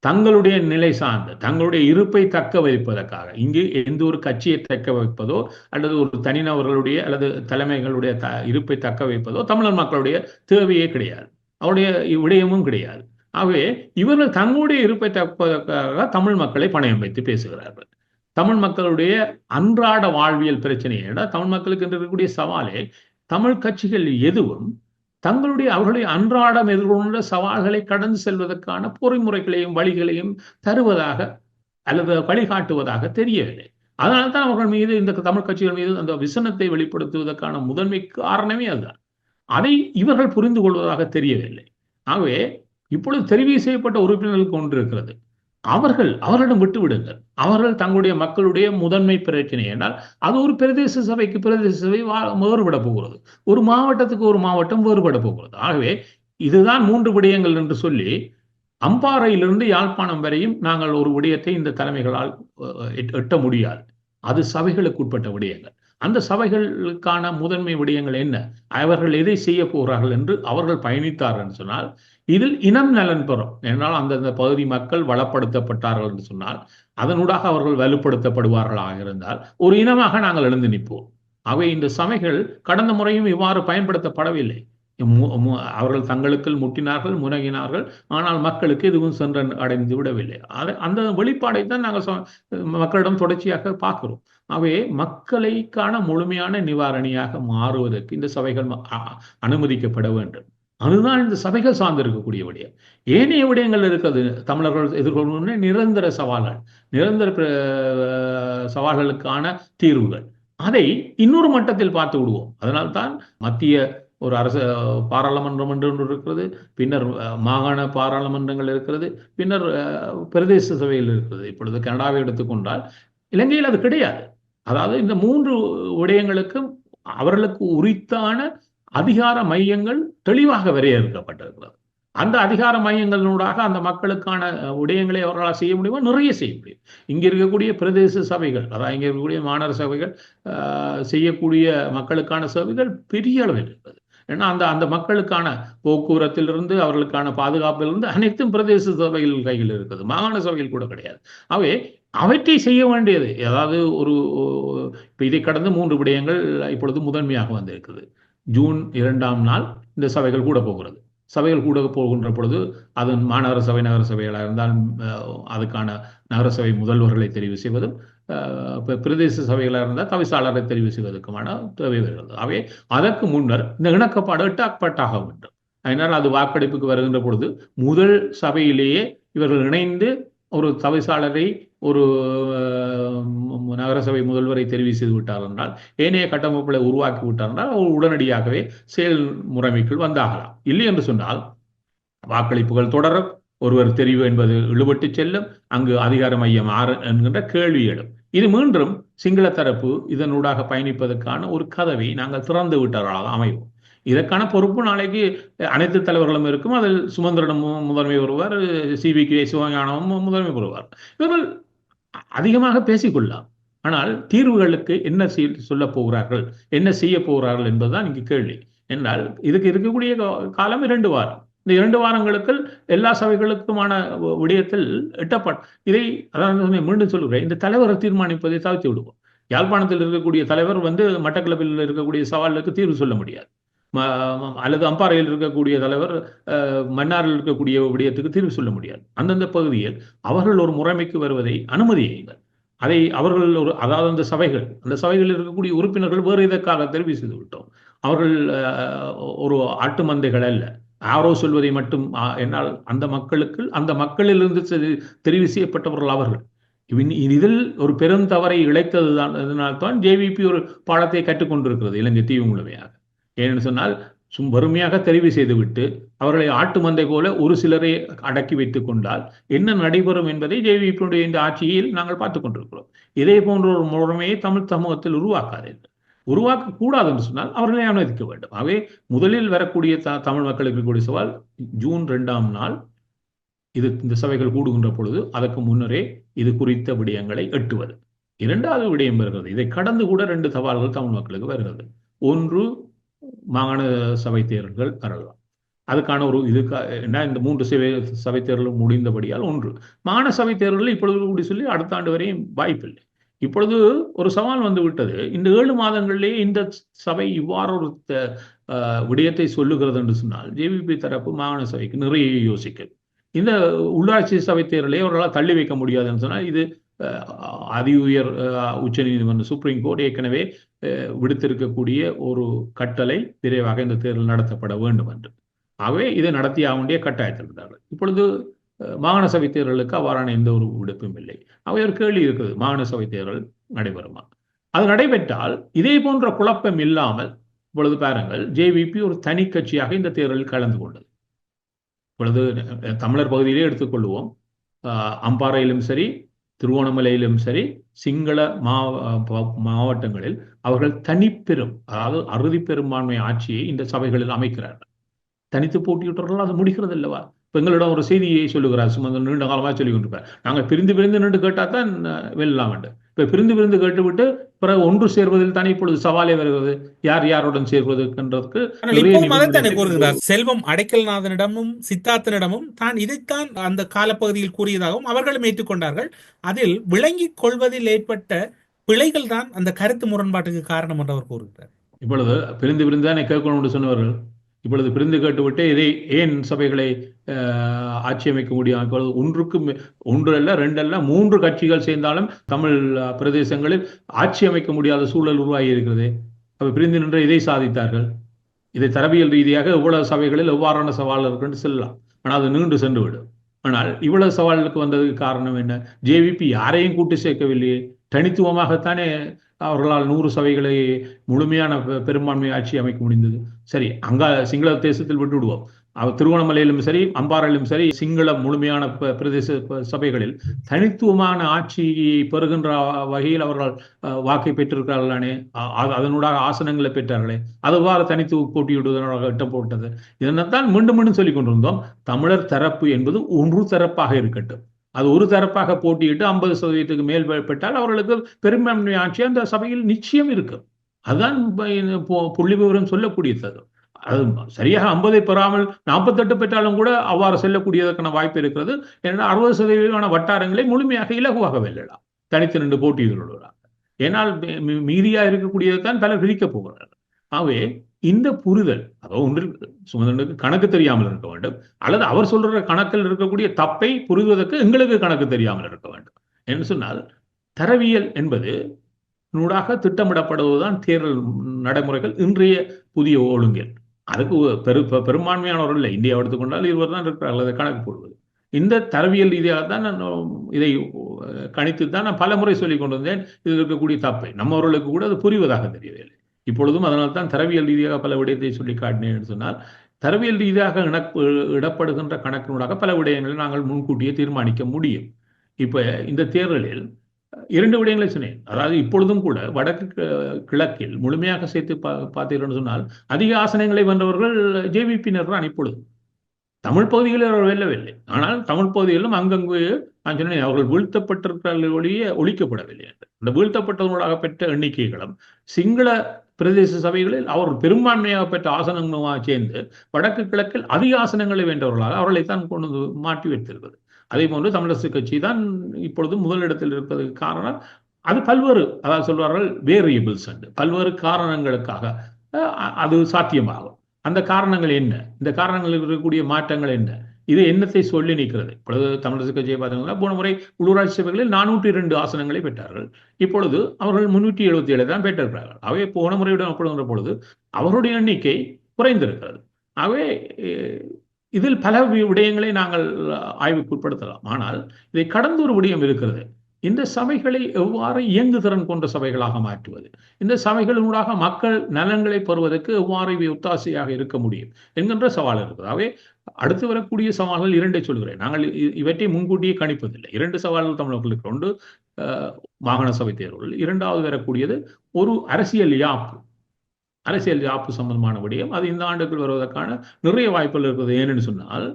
தங்களுடைய நிலை சார்ந்த தங்களுடைய இருப்பை தக்க வைப்பதற்காக, இங்கு எந்த ஒரு கட்சியை தக்க வைப்பதோ அல்லது ஒரு தனிநபர்களுடைய அல்லது தலைமைகளுடைய இருப்பை தக்க வைப்பதோ தமிழர் மக்களுடைய தேவையே கிடையாது, அவருடைய விடயமும் கிடையாது. ஆகவே இவர்கள் தங்களுடைய இருப்பை தப்பதற்காக தமிழ் மக்களை பணயம் வைத்து பேசுகிறார்கள். தமிழ் மக்களுடைய அன்றாட வாழ்வியல் பிரச்சனையை, தமிழ் மக்களுக்கு இருக்கக்கூடிய சவாலே, தமிழ் கட்சிகள் எதுவும் அவர்களுடைய அன்றாடம் எதிர்கொண்ட சவால்களை கடந்து செல்வதற்கான பொறிமுறைகளையும் வழிகளையும் தருவதாக அல்லது வழிகாட்டுவதாக தெரியவில்லை. அதனால்தான் அவர்கள் மீது, இந்த தமிழ் கட்சிகள் மீது அந்த விசனத்தை வெளிப்படுத்துவதற்கான முதன்மை காரணமே அதுதான். அதை இவர்கள் புரிந்து கொள்வதாக தெரியவில்லை. ஆகவே இப்பொழுது தெரிவு செய்யப்பட்ட உறுப்பினர்களுக்கு ஒன்று இருக்கிறது. அவர்களிடம் விட்டு விடுங்கள். அவர்கள் தங்களுடைய மக்களுடைய முதன்மை பிரச்சனை என்றால் அது ஒரு பிரதேச சபைக்கு பிரதேச சபை வேறுபட போகிறது, ஒரு மாவட்டத்துக்கு ஒரு மாவட்டம் வேறுபட போகிறது. ஆகவே இதுதான் 3 விடயங்கள் என்று சொல்லி அம்பாறையிலிருந்து யாழ்ப்பாணம் வரையும் நாங்கள் ஒரு விடயத்தை இந்த தலைமைகளால் எட்ட முடியாது. அது சபைகளுக்கு உட்பட்ட விடயங்கள். அந்த சபைகளுக்கான முதன்மை விடயங்கள் என்ன, அவர்கள் எதை செய்ய போகிறார்கள் என்று அவர்கள் பயணித்தார்கள் என்று சொன்னால், இதில் இனம் நலன் பெறும். என்றால் அந்தந்த பகுதி மக்கள் வளப்படுத்தப்பட்டார்கள் என்று சொன்னால், அதனூடாக அவர்கள் வலுப்படுத்தப்படுவார்களாக இருந்தால் ஒரு இனமாக நாங்கள் எழுந்து நிற்போம். அவை இந்த சபைகள் கடந்த முறையும் இவ்வாறு பயன்படுத்தப்படவில்லை. அவர்கள் தங்களுக்குள் முட்டினார்கள், முனகினார்கள், ஆனால் மக்களுக்கு எதுவும் சென்று அடைந்து விடவில்லை. அந்த வெளிப்பாடை தான் நாங்கள் மக்களிடம் தொடர்ச்சியாக பார்க்கிறோம். அவை மக்களுக்கான முழுமையான நிவாரணியாக மாறுவதற்கு இந்த சபைகள் அனுமதிக்கப்பட வேண்டும். அதுதான் இந்த சபைகள் சார்ந்திருக்கக்கூடிய விடயம். ஏனைய விடயங்கள் இருக்கிறது. தமிழர்கள் எதிர்கொள்கின்ற நிரந்தர சவால்கள், நிரந்தர சவால்களுக்கான தீர்வுகள், அதை இன்னொரு மட்டத்தில் பார்த்து விடுவோம். அதனால்தான் மத்திய ஒரு அரசு பாராளுமன்றம் என்று ஒன்று இருக்கிறது, பின்னர் மாகாண பாராளுமன்றங்கள் இருக்கிறது, பின்னர் பிரதேச சபையில் இருக்கிறது. இப்பொழுது கனடாவை எடுத்துக்கொண்டால் இலங்கையில் அது கிடையாது. அதாவது இந்த 3 விடயங்களுக்கும் அவர்களுக்கு உரித்தான அதிகார மையங்கள் தெளிவாக வரையறுக்கப்பட்டிருக்கிறது. அந்த அதிகார மையங்களினூடாக அந்த மக்களுக்கான விடயங்களை அவர்களால் செய்ய முடியுமா? நிறைய செய்ய முடியும். இங்க இருக்கக்கூடிய பிரதேச சபைகள், அதாவது இங்க இருக்கக்கூடிய மாநகர சபைகள் செய்யக்கூடிய மக்களுக்கான சபைகள் பெரிய அளவில் இருக்கிறது. ஏன்னா அந்த மக்களுக்கான போக்குவரத்திலிருந்து அவர்களுக்கான பாதுகாப்பிலிருந்து அனைத்தும் பிரதேச சபைகள் கையில் இருக்குது, மாகாண சபைகள் கூட கிடையாது. அவற்றை செய்ய வேண்டியது, அதாவது இதை கடந்து 3 விடயங்கள் இப்பொழுது முதன்மையாக வந்திருக்குது. ஜூன் 2ஆம் நாள் இந்த சபைகள் கூட போகிறது. சபைகள் கூட போகின்ற பொழுது அது மாநகர சபை, நகர சபைகளாக இருந்தால் அதுக்கான நகர சபை முதல்வர்களை தெரிவு செய்வதும், பிரதேச சபைகளாக இருந்தால் தவிசாளரை தெரிவு செய்வதற்குமான தேவை வருகிறது. அவை அதற்கு முன்னர் இந்த இணக்கப்பாடு எட்டப்பட்டாக வேண்டும். அதனால் அது வாக்கெடுப்புக்கு வருகின்ற பொழுது முதல் சபையிலேயே இவர்கள் இணைந்து ஒரு தவிசாளரை ஒரு நகரசபை முதல்வரை தெரிவு செய்து விட்டார் என்றால், ஏனைய கட்டமைப்புகளை உருவாக்கி விட்டார் என்றால் அவர் உடனடியாகவே செயல்முறைமைக்குள் வந்தாகலாம். இல்லை என்று சொன்னால் வாக்களிப்புகள் தொடரும், ஒருவர் தெரிவு என்பது இழுபட்டு செல்லும், அங்கு அதிகார மையம் ஆறு என்கின்ற கேள்வி எழும். இது மீண்டும் சிங்கள தரப்பு இதனூடாக பயணிப்பதற்கான ஒரு கதவை நாங்கள் திறந்து விட்டவர்களாக அமைவோம். இதற்கான பொறுப்பு நாளைக்கு அனைத்து தலைவர்களும் இருக்கும். அதில் சுமந்திரனும் முதன்மை வருவார், CVK சிவஞானமும் முதன்மை பெறுவார். இவர்கள் அதிகமாக பேசிக்கொள்ளலாம், ஆனால் தீர்வுகளுக்கு என்ன சொல்ல போகிறார்கள், என்ன செய்ய போகிறார்கள் என்பதுதான் இங்கு கேள்வி. என்றால் இதுக்கு இருக்கக்கூடிய காலம் 2 வாரம். இந்த 2 வாரங்களுக்கு எல்லா சபைகளுக்குமான விடயத்தில் இதை அதாவது மீண்டும் சொல்லுகிறேன், இந்த தலைவரை தீர்மானிப்பதை தவிர்த்து விடுவோம். யாழ்ப்பாணத்தில் இருக்கக்கூடிய தலைவர் மட்டக்களப்பில் இருக்கக்கூடிய சவாலுக்கு தீர்வு சொல்ல முடியாது, அல்லது அம்பாறையில் இருக்கக்கூடிய தலைவர் மன்னாரில் இருக்கக்கூடிய விடயத்துக்கு தீர்வு சொல்ல முடியாது. அந்தந்த பகுதியில் அவர்கள் ஒரு முறைமைக்கு வருவதை அனுமதியுங்கள். அதை அவர்கள் அதாவது அந்த சபைகளில் இருக்கக்கூடிய உறுப்பினர்கள் வேறு இதற்காக தெரிவு செய்து விட்டோம். அவர்கள் ஒரு ஆட்டு மந்தைகள் அல்ல, யாரோ சொல்வதை மட்டும். என்னால் அந்த மக்களிலிருந்து தெரிவு செய்யப்பட்டவர்கள் அவர்கள். இதில் ஒரு பெரும் தவறை இழைத்ததுதான். இதனால்தான் JVP ஒரு பாடத்தை கற்றுக்கொண்டிருக்கிறது இலங்கை தீவு முழுமையாக. ஏன்னு சொன்னால் வறுமையாக தெரிவு செய்துவிட்டு அவர்களை ஆட்டு மந்தை போல ஒரு சிலரை அடக்கி வைத்துக் கொண்டால் என்ன நடைபெறும் என்பதை JVP இந்த ஆட்சியில் நாங்கள் பார்த்துக் கொண்டிருக்கிறோம். இதே போன்ற ஒரு முறைமையை தமிழ் சமூகத்தில் உருவாக்கக்கூடாது என்று சொன்னால் அவர்களை அனுமதிக்க வேண்டும். ஆகவே முதலில் வரக்கூடிய தமிழ் மக்களுக்கு இருக்கக்கூடிய சவால் ஜூன் 2ஆம் நாள் இந்த சபைகள் கூடுகின்ற பொழுது அதற்கு முன்னரே இது குறித்த விடயங்களை எட்டுவது. 2வது விடயம் வருகிறது. இதை கடந்து கூட 2 சவால்கள் தமிழ் மக்களுக்கு வருகிறது. ஒன்று, மாகாண சபை தேர்தல்கள் வரலாம். அதுக்கான ஒரு இந்த 3 சபை தேர்தலும் முடிந்தபடியால் ஒன்று மாகாண சபை தேர்தலில் இப்பொழுது கூடி சொல்லி அடுத்த ஆண்டு வரையும் வாய்ப்பில்லை. இப்பொழுது ஒரு சவால் வந்து விட்டது. இந்த 7 மாதங்களிலேயே இந்த சபை இவ்வாறு ஒரு விடயத்தை சொல்லுகிறது என்று சொன்னால் JVP தரப்பு மாகாண சபைக்கு நிறைய யோசிக்க. இந்த உள்ளாட்சி சபை தேர்தலை அவர்களால் தள்ளி வைக்க முடியாதுன்னு சொன்னால் இது அதி உயர் உச்ச நீதிமன்றம் சுப்ரீம் கோர்ட் ஏற்கனவே விடுத்திருக்கக்கூடிய ஒரு கட்டளை விரைவாக இந்த தேர்தல் நடத்தப்பட வேண்டும் என்று. ஆகவே இதை நடத்தியாக வேண்டிய கட்டாயத்தில் இருந்தார்கள். இப்பொழுது மாகாண சபை தேர்தலுக்கு அவ்வாறான எந்த ஒரு விடுப்பும் இல்லை. அவை ஒரு கேள்வி இருக்குது, மாகாண சபை தேர்தல் நடைபெறுமா? அது நடைபெற்றால் இதே போன்ற குழப்பம் இல்லாமல் இப்பொழுது பாருங்கள், JVP ஒரு தனி கட்சியாக இந்த தேர்தலில் கலந்து கொண்டது. இப்பொழுது தமிழர் பகுதியிலே எடுத்துக்கொள்வோம், அம்பாறையிலும் சரி திருவோணமலையிலும் சரி சிங்கள மாவட்டங்களில் அவர்கள் தனிப்பெரும், அதாவது அறுதி பெரும்பான்மை ஆட்சியை இந்த சபைகளில் அமைக்கிறார்கள். தனித்து போட்டியிட்டார்கள், அது முடிகிறது அல்லவா? இப்போ எங்களிடம் ஒரு செய்தியை சொல்லுகிறார், சுமந்த நீண்ட காலமாக சொல்லி கொண்டிருப்பார், நாங்கள் பிரிந்து நின்று கேட்டால் தான் வெல்லலாம் என்று. இப்போ பிரிந்து கேட்டுவிட்டு பிறகு ஒன்று சேர்வதில் தானே இப்பொழுது சவாலே வருகிறது, யார் யாருடன் சேர்வதற்கென்றதுக்கு. செல்வம் அடைக்கல்நாதனிடமும் சித்தார்த்தனிடமும் தான் இதைத்தான் அந்த காலப்பகுதியில் கூறியதாகவும் அவர்களும் ஏற்றுக்கொண்டார்கள். அதில் விளங்கிக் கொள்வதில் ஏற்பட்ட பிழைகள் தான் அந்த கருத்து முரண்பாட்டுக்கு காரணம் என்று அவர் கூறுகிறார். இப்பொழுது பிரிந்து தானே கேட்கணும் என்று சொன்னவர்கள் இப்பொழுது பிரிந்து கேட்டுவிட்டு இதை ஏன் சபைகளை ஆட்சி அமைக்க முடியும்? இப்பொழுது ஒன்று அல்ல 2 அல்ல 3 கட்சிகள் சேர்ந்தாலும் தமிழ் பிரதேசங்களில் ஆட்சி அமைக்க முடியாத சூழல் உருவாகி இருக்கிறது. அப்ப பிரிந்து நின்று இதை சாதித்தார்கள். இதை தரவியல் ரீதியாக இவ்வளவு சபைகளில் எவ்வாறான சவால் இருக்குன்னு சொல்லலாம், ஆனால் அது நீண்டு சென்று விடும். ஆனால் இவ்வளவு சவாலுக்கு வந்ததுக்கு காரணம் என்ன? JVP யாரையும் கூட்டு சேர்க்கவில்லையே, தனித்துவமாகத்தானே அவர்களால் 100 சபைகளை முழுமையான பெரும்பான்மை ஆட்சி அமைக்க முடிந்தது. சரி, அங்க சிங்கள தேசத்தில் விட்டுவிடுவோம். திருவண்ணாமலையிலும் சரி அம்பாறையிலும் சரி சிங்கள முழுமையான பிரதேச சபைகளில் தனித்துவமான ஆட்சியை பெறுகின்ற வகையில் அவர்கள் வாக்கை பெற்றிருக்கிறார்களானே, அதனூடாக ஆசனங்களை பெற்றார்களே, அதுவாறு தனித்து போட்டியிடுவதனாக இட்டம் போட்டது. இதனைத்தான் மீண்டும் சொல்லிக் கொண்டிருந்தோம். தமிழர் தரப்பு என்பது ஒன்று தரப்பாக இருக்கட்டும், அது ஒரு தரப்பாக போட்டியிட்டு 50% மேல் பெற்றால் அவர்களுக்கு பெரும்பான்மை ஆட்சி அந்த சபையில் நிச்சயம் இருக்கும். அதுதான் புள்ளி விவரம் சொல்லக்கூடியது. அது சரியாக 50 பெறாமல் 48 பெற்றாலும் கூட அவ்வாறு செல்லக்கூடியதற்கான வாய்ப்பு இருக்கிறது. ஏன்னா 60% வட்டாரங்களை முழுமையாக இலகுவாக வெல்லலாம் தனித்து நின்று போட்டியிடுவதாக. ஏனால் மீதியா இருக்கக்கூடியதான் பலர் பிரிக்கப் போகிறார்கள். ஆகவே இந்த புரிதல் ஒன்று சுமந்திரனுக்கு கணக்கு தெரியாமல் இருக்க வேண்டும், அல்லது அவர் சொல்ற கணக்கில் இருக்கக்கூடிய தப்பை புரிவதற்கு எங்களுக்கு கணக்கு தெரியாமல் இருக்க வேண்டும். என்று சொன்னால் தரவியல் என்பது நூடாக திட்டமிடப்படுவதுதான் தேர்தல் நடைமுறைகள் இன்றைய புதிய ஒழுங்கில். அதுக்கு பெரும்பான்மையானவர்கள் இல்லை, இந்தியா எடுத்துக்கொண்டால் 20 தான் இருக்கிறார்கள் அதை கணக்கு போடுவது. இந்த தரவியல் ரீதியாக தான் நான் இதை கணித்து தான் நான் பல முறை சொல்லிக் கொண்டு வந்தேன். இதில் இருக்கக்கூடிய தப்பை நம்மவர்களுக்கு கூட அது புரிவதாக தெரியவில்லை. இப்பொழுதும் அதனால் தான் தரவியல் ரீதியாக பல விடயத்தை சொல்லி காட்டினேன் என்று சொன்னால், தரவியல் ரீதியாக இடப்படுகின்ற கணக்கினூடாக பல விடயங்களை நாங்கள் முன்கூட்டியே தீர்மானிக்க முடியும். இப்ப இந்த தேர்தலில் 2 விடயங்களை சொன்னேன். அதாவது இப்பொழுதும் கூட வடக்கு கிழக்கில் முழுமையாக சேர்த்து பார்த்தீர்கள் சொன்னால் அதிக ஆசனங்களை வென்றவர்கள் ஜேவிபியினர் தான் இப்பொழுது. தமிழ் பகுதிகளில் அவர் வெல்லவில்லை. ஆனால் தமிழ் பகுதிகளிலும் அங்கங்கு நான் சொன்னேன், அவர்கள் வீழ்த்தப்பட்டிருக்கிறார்கள் ஒழிய ஒழிக்கப்படவில்லை என்று. இந்த வீழ்த்தப்பட்டவர்களாக பெற்ற எண்ணிக்கைகளும் சிங்கள பிரதேச சபைகளில் அவர் பெரும்பான்மையாக பெற்ற ஆசனங்களாக சேர்ந்து வடக்கு கிழக்கில் அதிக ஆசனங்களை வென்றவர்களாக அவர்களைத்தான் கொண்டு மாற்றி வைத்திருக்கிறது. அதே போன்று தமிழரசு கட்சி தான் இப்பொழுது முதலிடத்தில் இருப்பதற்கு காரணம் அது பல்வேறு, அதாவது சொல்வார்கள் வேரியபிள்ஸ் என்று, பல்வேறு காரணங்களுக்காக அது சாத்தியமாகும். அந்த காரணங்கள் என்ன, இந்த காரணங்களில் இருக்கக்கூடிய மாற்றங்கள் என்ன, இது என்னத்தை சொல்லி நிற்கிறது? இப்பொழுது தமிழரசு கட்சியை பார்த்தீங்கன்னா போன முறை உள்ளூராட்சி சபைகளில் 402 ஆசனங்களை பெற்றார்கள். இப்பொழுது அவர்கள் 377 தான் பெற்றிருக்கிறார்கள். அவை போன முறையுடன் ஒப்பிடுகின்ற பொழுது அவருடைய எண்ணிக்கை குறைந்திருக்கிறது. அவை இதில் பல விடயங்களை நாங்கள் ஆய்வுக்குட்படுத்தலாம். ஆனால் இதை கடந்த ஒரு விடயம் இருக்கிறது. இந்த சபைகளை எவ்வாறு இயங்குதிறன் கொண்ட சபைகளாக மாற்றுவது, இந்த சபைகளினூடாக மக்கள் நலன்களை பெறுவதற்கு எவ்வாறு இவை ஒத்தாசையாக இருக்க முடியும் என்கின்ற சவால் இருக்குது. அவை அடுத்து வரக்கூடிய சவால்கள் 2 சொல்கிறேன். நாங்கள் இவற்றை முன்கூட்டியே கணிப்பதில்லை. 2 சவால்கள் தமிழர்களுக்கு. ஒன்று மாகாண சபை தேர்வுகள், 2வது வரக்கூடியது ஒரு அரசியல் யாப்பு சம்பந்தமான விடயம். அது இந்த ஆண்டுக்குள் வருவதற்கான நிறைய வாய்ப்புகள் இருக்கிறது. ஏனென்று சொன்னால்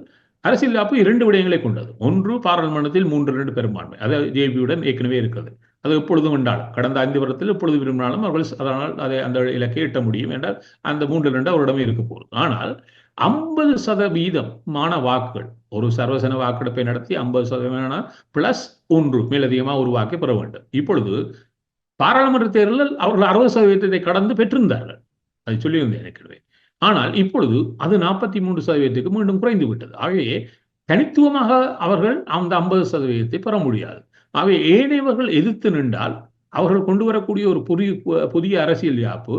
அரசியல் யாப்பு 2 விடயங்களை கொண்டது. ஒன்று பாராளுமன்றத்தில் 3/2 பெரும்பான்மை, அதாவது ஜேபியுடன் ஏற்கனவே இருக்கிறது. அது எப்பொழுதும் என்றாலும் கடந்த 5 வருடத்தில் எப்பொழுது விரும்பினாலும் அவர்கள் அதனால் அதை அந்த இலக்கை எட்ட முடியும் என்றால் அந்த 3/2 அவரிடமே இருக்க போகிறது. ஆனால் 50% வாக்குகள், ஒரு சர்வசன வாக்கெடுப்பை நடத்தி 50% பிளஸ் 1 மேலதிகமாக ஒரு வாக்கை பெற வேண்டும். இப்பொழுது பாராளுமன்ற தேர்தலில் அவர்கள் 60% கடந்து பெற்றிருந்தார்கள், அதை சொல்லியிருந்தேன் ஏற்கனவே. ஆனால் இப்பொழுது அது 43% மீண்டும் குறைந்து விட்டது. ஆகவே தனித்துவமாக அவர்கள் அந்த 50% பெற முடியாது. ஆகவே ஏனையவர்கள் எதிர்த்து நின்றால் அவர்கள் கொண்டு வரக்கூடிய ஒரு புதிய அரசியல் யாப்பு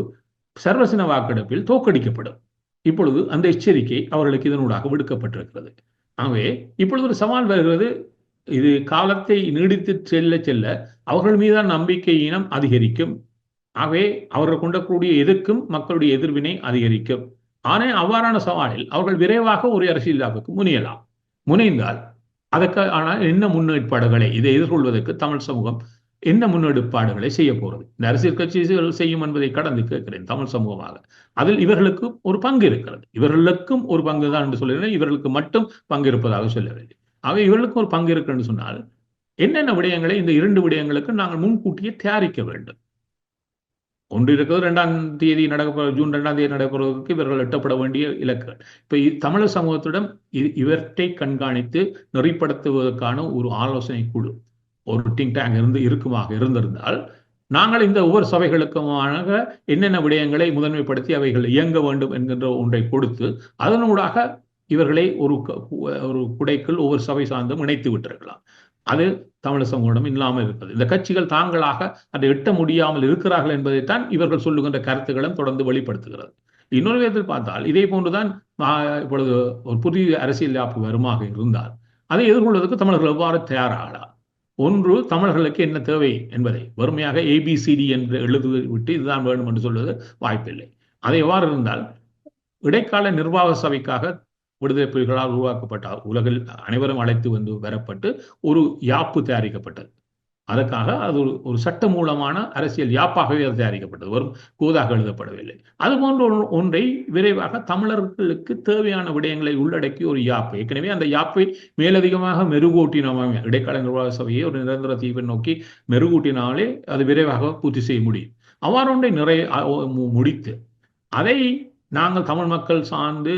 சர்வசன வாக்கெடுப்பில் தோற்கடிக்கப்படும். இப்பொழுது அந்த எச்சரிக்கை அவர்களுக்கு இதனூடாக விடுக்கப்பட்டிருக்கிறது. ஆகவே இப்பொழுது ஒரு சவால் வருகிறது. இது காலத்தை நீடித்து செல்ல செல்ல அவர்கள் மீதான நம்பிக்கையினம் அதிகரிக்கும். ஆகவே அவர்கள் கொண்டக்கூடிய எதிர்க்கும் மக்களுடைய எதிர்வினை அதிகரிக்கும். ஆனால் அவ்வாறான சவாலில் அவர்கள் விரைவாக ஒரு அரசியல் யாப்புக்கு முனைந்தால் அதற்கு ஆனால் என்ன முன்னேற்பாடுகளை இதை எதிர்கொள்வதற்கு தமிழ் சமூகம் என்ன முன்னெடுப்பாடுகளை செய்ய போறது? இந்த அரசியல் கட்சிகள் செய்யும் என்பதை கடந்து கேட்கிறேன். தமிழ் சமூகமாக அதில் இவர்களுக்கு ஒரு பங்கு இருக்கிறது. இவர்களுக்கும் ஒரு பங்கு தான் என்று சொல்லுகிறேன். இவர்களுக்கு மட்டும் பங்கு இருப்பதாக சொல்லவில்லை. ஆகவே இவர்களுக்கு ஒரு பங்கு இருக்கு என்று சொன்னால் என்னென்ன விடயங்களை இந்த 2 விடயங்களுக்கு நாங்கள் முன்கூட்டியே தயாரிக்க வேண்டும். ஒன்று இருக்கிறது, 2ஆம் தேதி ஜூன் 2ஆம் தேதி நடப்பதற்கு இவர்கள் எட்டப்பட வேண்டிய இலக்குகள். இப்ப தமிழர் சமூகத்திடம் இவற்றை கண்காணித்து நெறிப்படுத்துவதற்கான ஒரு ஆலோசனை குழு, ஒரு திங்க் டேங்க் இருந்திருந்தால் நாங்கள் இந்த ஒவ்வொரு சபைகளுக்குமாக என்னென்ன விடயங்களை முதன்மைப்படுத்தி அவைகள் இயங்க வேண்டும் என்கின்ற ஒன்றை கொடுத்து அதனூடாக இவர்களை ஒரு குடைக்குள் ஒவ்வொரு சபை சார்ந்தும் இணைத்து விட்டிருக்கலாம். அது தமிழ் சமூகம் இல்லாமல் இருப்பது. இந்த கட்சிகள் தாங்களாக அதை எட்ட முடியாமல் இருக்கிறார்கள் என்பதைத்தான் இவர்கள் சொல்லுகின்ற கருத்துக்களும் தொடர்ந்து வெளிப்படுத்துகிறது. இன்னொரு விதத்தில் பார்த்தால் இதே போன்றுதான் இப்பொழுது ஒரு புதிய அரசியல் யாப்பு வருமாக இருந்தால் அதை எதிர்கொள்வதற்கு தமிழர்கள் எவ்வாறு தயாராகலாம்? ஒன்று, தமிழர்களுக்கு என்ன தேவை என்பதை வறுமையாக ABCD என்று எழுதுவிட்டு இதுதான் வேண்டும் என்று சொல்வது வாய்ப்பில்லை. அதை எவ்வாறு இருந்தால் இடைக்கால நிர்வாக சபைக்காக விடுதலை புலிகளால் உருவாக்கப்பட்ட உலகில் அனைவரும் அழைத்து வந்து வரப்பட்டு ஒரு யாப்பு தயாரிக்கப்பட்டது. அதற்காக அது ஒரு சட்ட மூலமான அரசியல் யாப்பாகவே அது தயாரிக்கப்பட்டது, வரும் கோதாக எழுதப்படவில்லை. அதுபோன்ற ஒன்றை விரைவாக தமிழர்களுக்கு தேவையான விடயங்களை உள்ளடக்கி ஒரு யாப்பு, ஏற்கனவே அந்த யாப்பை மேலதிகமாக மெருகூட்டினாமே, இடைக்கால நிர்வாக சபையை ஒரு நிரந்தர தீர்வை நோக்கி மெருகூட்டினாலே அது விரைவாக பூர்த்தி செய்ய முடியும். அவ்வாறு ஒன்றை முடித்து அதை நாங்கள் தமிழ் மக்கள் சார்ந்து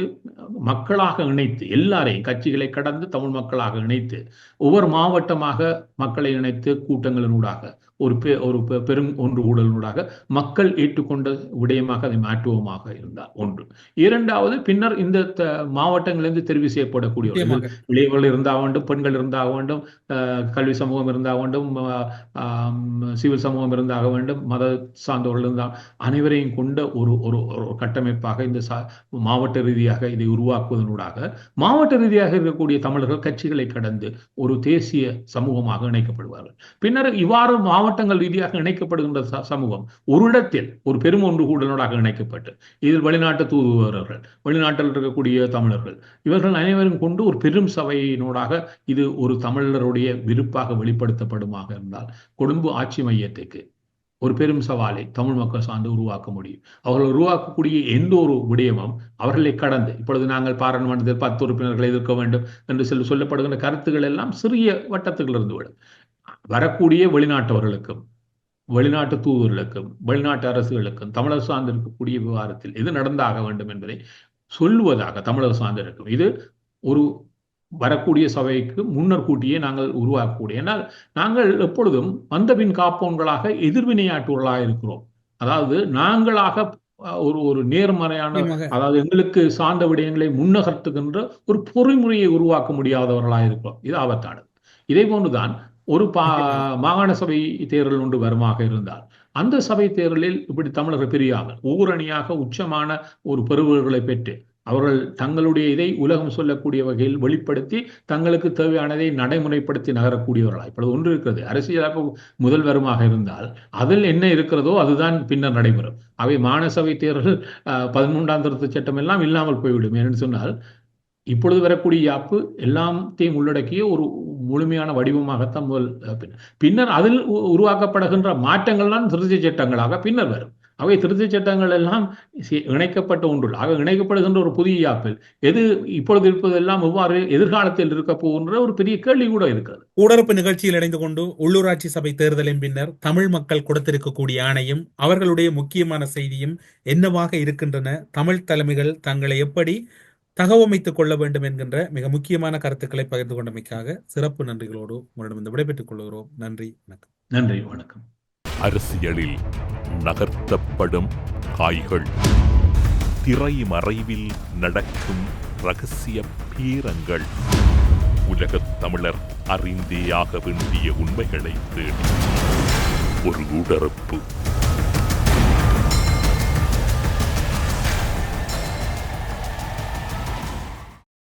மக்களாக இணைத்து, எல்லாரையும் கட்சிகளை கடந்து தமிழ் மக்களாக இணைத்து ஒவ்வொரு மாவட்டமாக மக்களை இணைத்து கூட்டங்களினூடாக ஒரு பெரும் ஒன்று கூடலூடாக மக்கள் ஏற்றுக்கொண்ட விடயமாக அதை மாற்றுவோமாக இருந்தால் ஒன்று. இரண்டாவது, பின்னர் இந்த மாவட்டங்களிலிருந்து தெரிவு செய்யப்படக்கூடிய இளையவர்கள் இருந்தாக வேண்டும், பெண்கள் இருந்தாக வேண்டும், கல்வி சமூகம் இருந்தாக வேண்டும், சிவில் சமூகம் இருந்தாக வேண்டும், மத சார்ந்தவர்கள் இருந்தால் அனைவரையும் கொண்ட ஒரு ஒரு கட்டமைப்பாக இந்த மாவட்ட ரீதியாக இதை உருவாக்குவதனூடாக மாவட்ட ரீதியாக இருக்கக்கூடிய தமிழர்கள் கட்சிகளை கடந்து ஒரு தேசிய சமூகமாக இணைக்கப்படுவார்கள். பின்னர் இவ்வாறு மாவட்டங்கள் ரீதியாக இணைக்கப்படுகின்ற சமூகம் ஒரு இடத்தில் ஒரு பெரும் ஒன்று கூடலோடாக இணைக்கப்பட்டு இதில் வெளிநாட்டு தூதுவர்கள், வெளிநாட்டில் இருக்கக்கூடிய தமிழர்கள், இவர்கள் அனைவரும் கொண்டு ஒரு பெரும் சபையினூடாக இது ஒரு தமிழருடைய விருப்பாக வெளிப்படுத்தப்படுமாக இருந்தால் கொழும்பு ஆட்சி மையத்துக்கு ஒரு பெரும் சவாலை தமிழ் மக்கள் சார்ந்து உருவாக்க முடியும். அவர்கள் உருவாக்கக்கூடிய எந்த ஒரு விடயமும் அவர்களை கடந்து, இப்பொழுது நாங்கள் பாராளுமன்றத்தில் 10 உறுப்பினர்களை எதிர்க்க வேண்டும் என்று சொல்லப்படுகின்ற கருத்துக்கள் எல்லாம் சிறிய வட்டத்துகளிலிருந்து விடும். வரக்கூடிய வெளிநாட்டவர்களுக்கும், வெளிநாட்டு தூதர்களுக்கும், வெளிநாட்டு அரசுகளுக்கும் தமிழர் சார்ந்து இருக்கக்கூடிய விவகாரத்தில் எது நடந்தாக வேண்டும் என்பதை சொல்லுவதாக தமிழர் சார்ந்து இருக்கும். இது ஒரு வரக்கூடிய சபைக்கு முன்னர் கூட்டியே நாங்கள் உருவாக்கக்கூடிய, ஏன்னால் நாங்கள் எப்பொழுதும் வந்தபின் காப்போன்களாக எதிர்வினையாற்றுவர்களாக இருக்கிறோம். அதாவது நாங்களாக ஒரு நேர்மறையான, அதாவது எங்களுக்கு சார்ந்த விடயங்களை முன்னகர்த்துகின்ற ஒரு பொறிமுறையை உருவாக்க முடியாதவர்களாக இருக்கிறோம். இது ஆபத்தானது. இதே போன்றுதான் ஒரு மாகாண சபை தேர்தல் ஒன்று வருமாக இருந்தால் அந்த சபை தேர்தலில் இப்படி தமிழர்கள் பிரியாமல் ஊரணியாக உச்சமான ஒரு பெறுவர்களை பெற்று அவர்கள் தங்களுடைய இதை உலகம் சொல்லக்கூடிய வகையில் வெளிப்படுத்தி தங்களுக்கு தேவையானதை நடைமுறைப்படுத்தி நகரக்கூடியவர்களாக இப்பொழுது ஒன்று இருக்கிறது. அரசியலமைப்பு முதல்வருமாக இருந்தால் அதில் என்ன இருக்கிறதோ அதுதான் பின்னர் நடைபெறும். அவை மாநசபை தேர்தல் 13ஆம் திருத்தச் சட்டம் எல்லாம் இல்லாமல் போய்விடும். என்று சொன்னால் இப்பொழுது வரக்கூடிய யாப்பு எல்லாத்தையும் உள்ளடக்கிய ஒரு முழுமையான வடிவமாகத்தான் பின்னர் அதில் உருவாக்கப்படுகின்ற மாற்றங்கள் தான் திருத்தச் சட்டங்களாக பின்னர் வரும். அவை திருத்தச் சட்டங்கள் எல்லாம் இணைக்கப்பட்ட ஒன்று. ஆக இணைக்கப்படுகின்ற ஒரு புதிய யாப்பில் எது இப்பொழுது இருப்பதெல்லாம் எவ்வாறு எதிர்காலத்தில் இருக்க போகின்ற ஒரு பெரிய கேள்வி கூட இருக்கிறது. கூடரப்பு நிகழ்ச்சியில் இணைந்து கொண்டு உள்ளூராட்சி சபை தேர்தலின் பின்னர் தமிழ் மக்கள் கொடுத்திருக்கக்கூடிய ஆணையும் அவர்களுடைய முக்கியமான செய்தியும் என்னவாக இருக்கின்றன, தமிழ் தலைமைகள் தங்களை எப்படி தகவமைத்துக் கொள்ள வேண்டும் என்கின்ற மிக முக்கியமான கருத்துக்களை பகிர்ந்து கொண்டமைக்காக சிறப்பு நன்றிகளோடு உங்களிடம் விடைபெற்றுக் கொள்கிறோம். நன்றி, வணக்கம். நன்றி, வணக்கம். அரசியலில் நகர்த்தப்படும் காய்கள், திரைமறைவில் நடக்கும் இரகசிய பீரங்கள், உலகத் தமிழர் அறிந்தேயாக வேண்டிய உண்மைகளை தேடி ஒரு உடறுப்பு.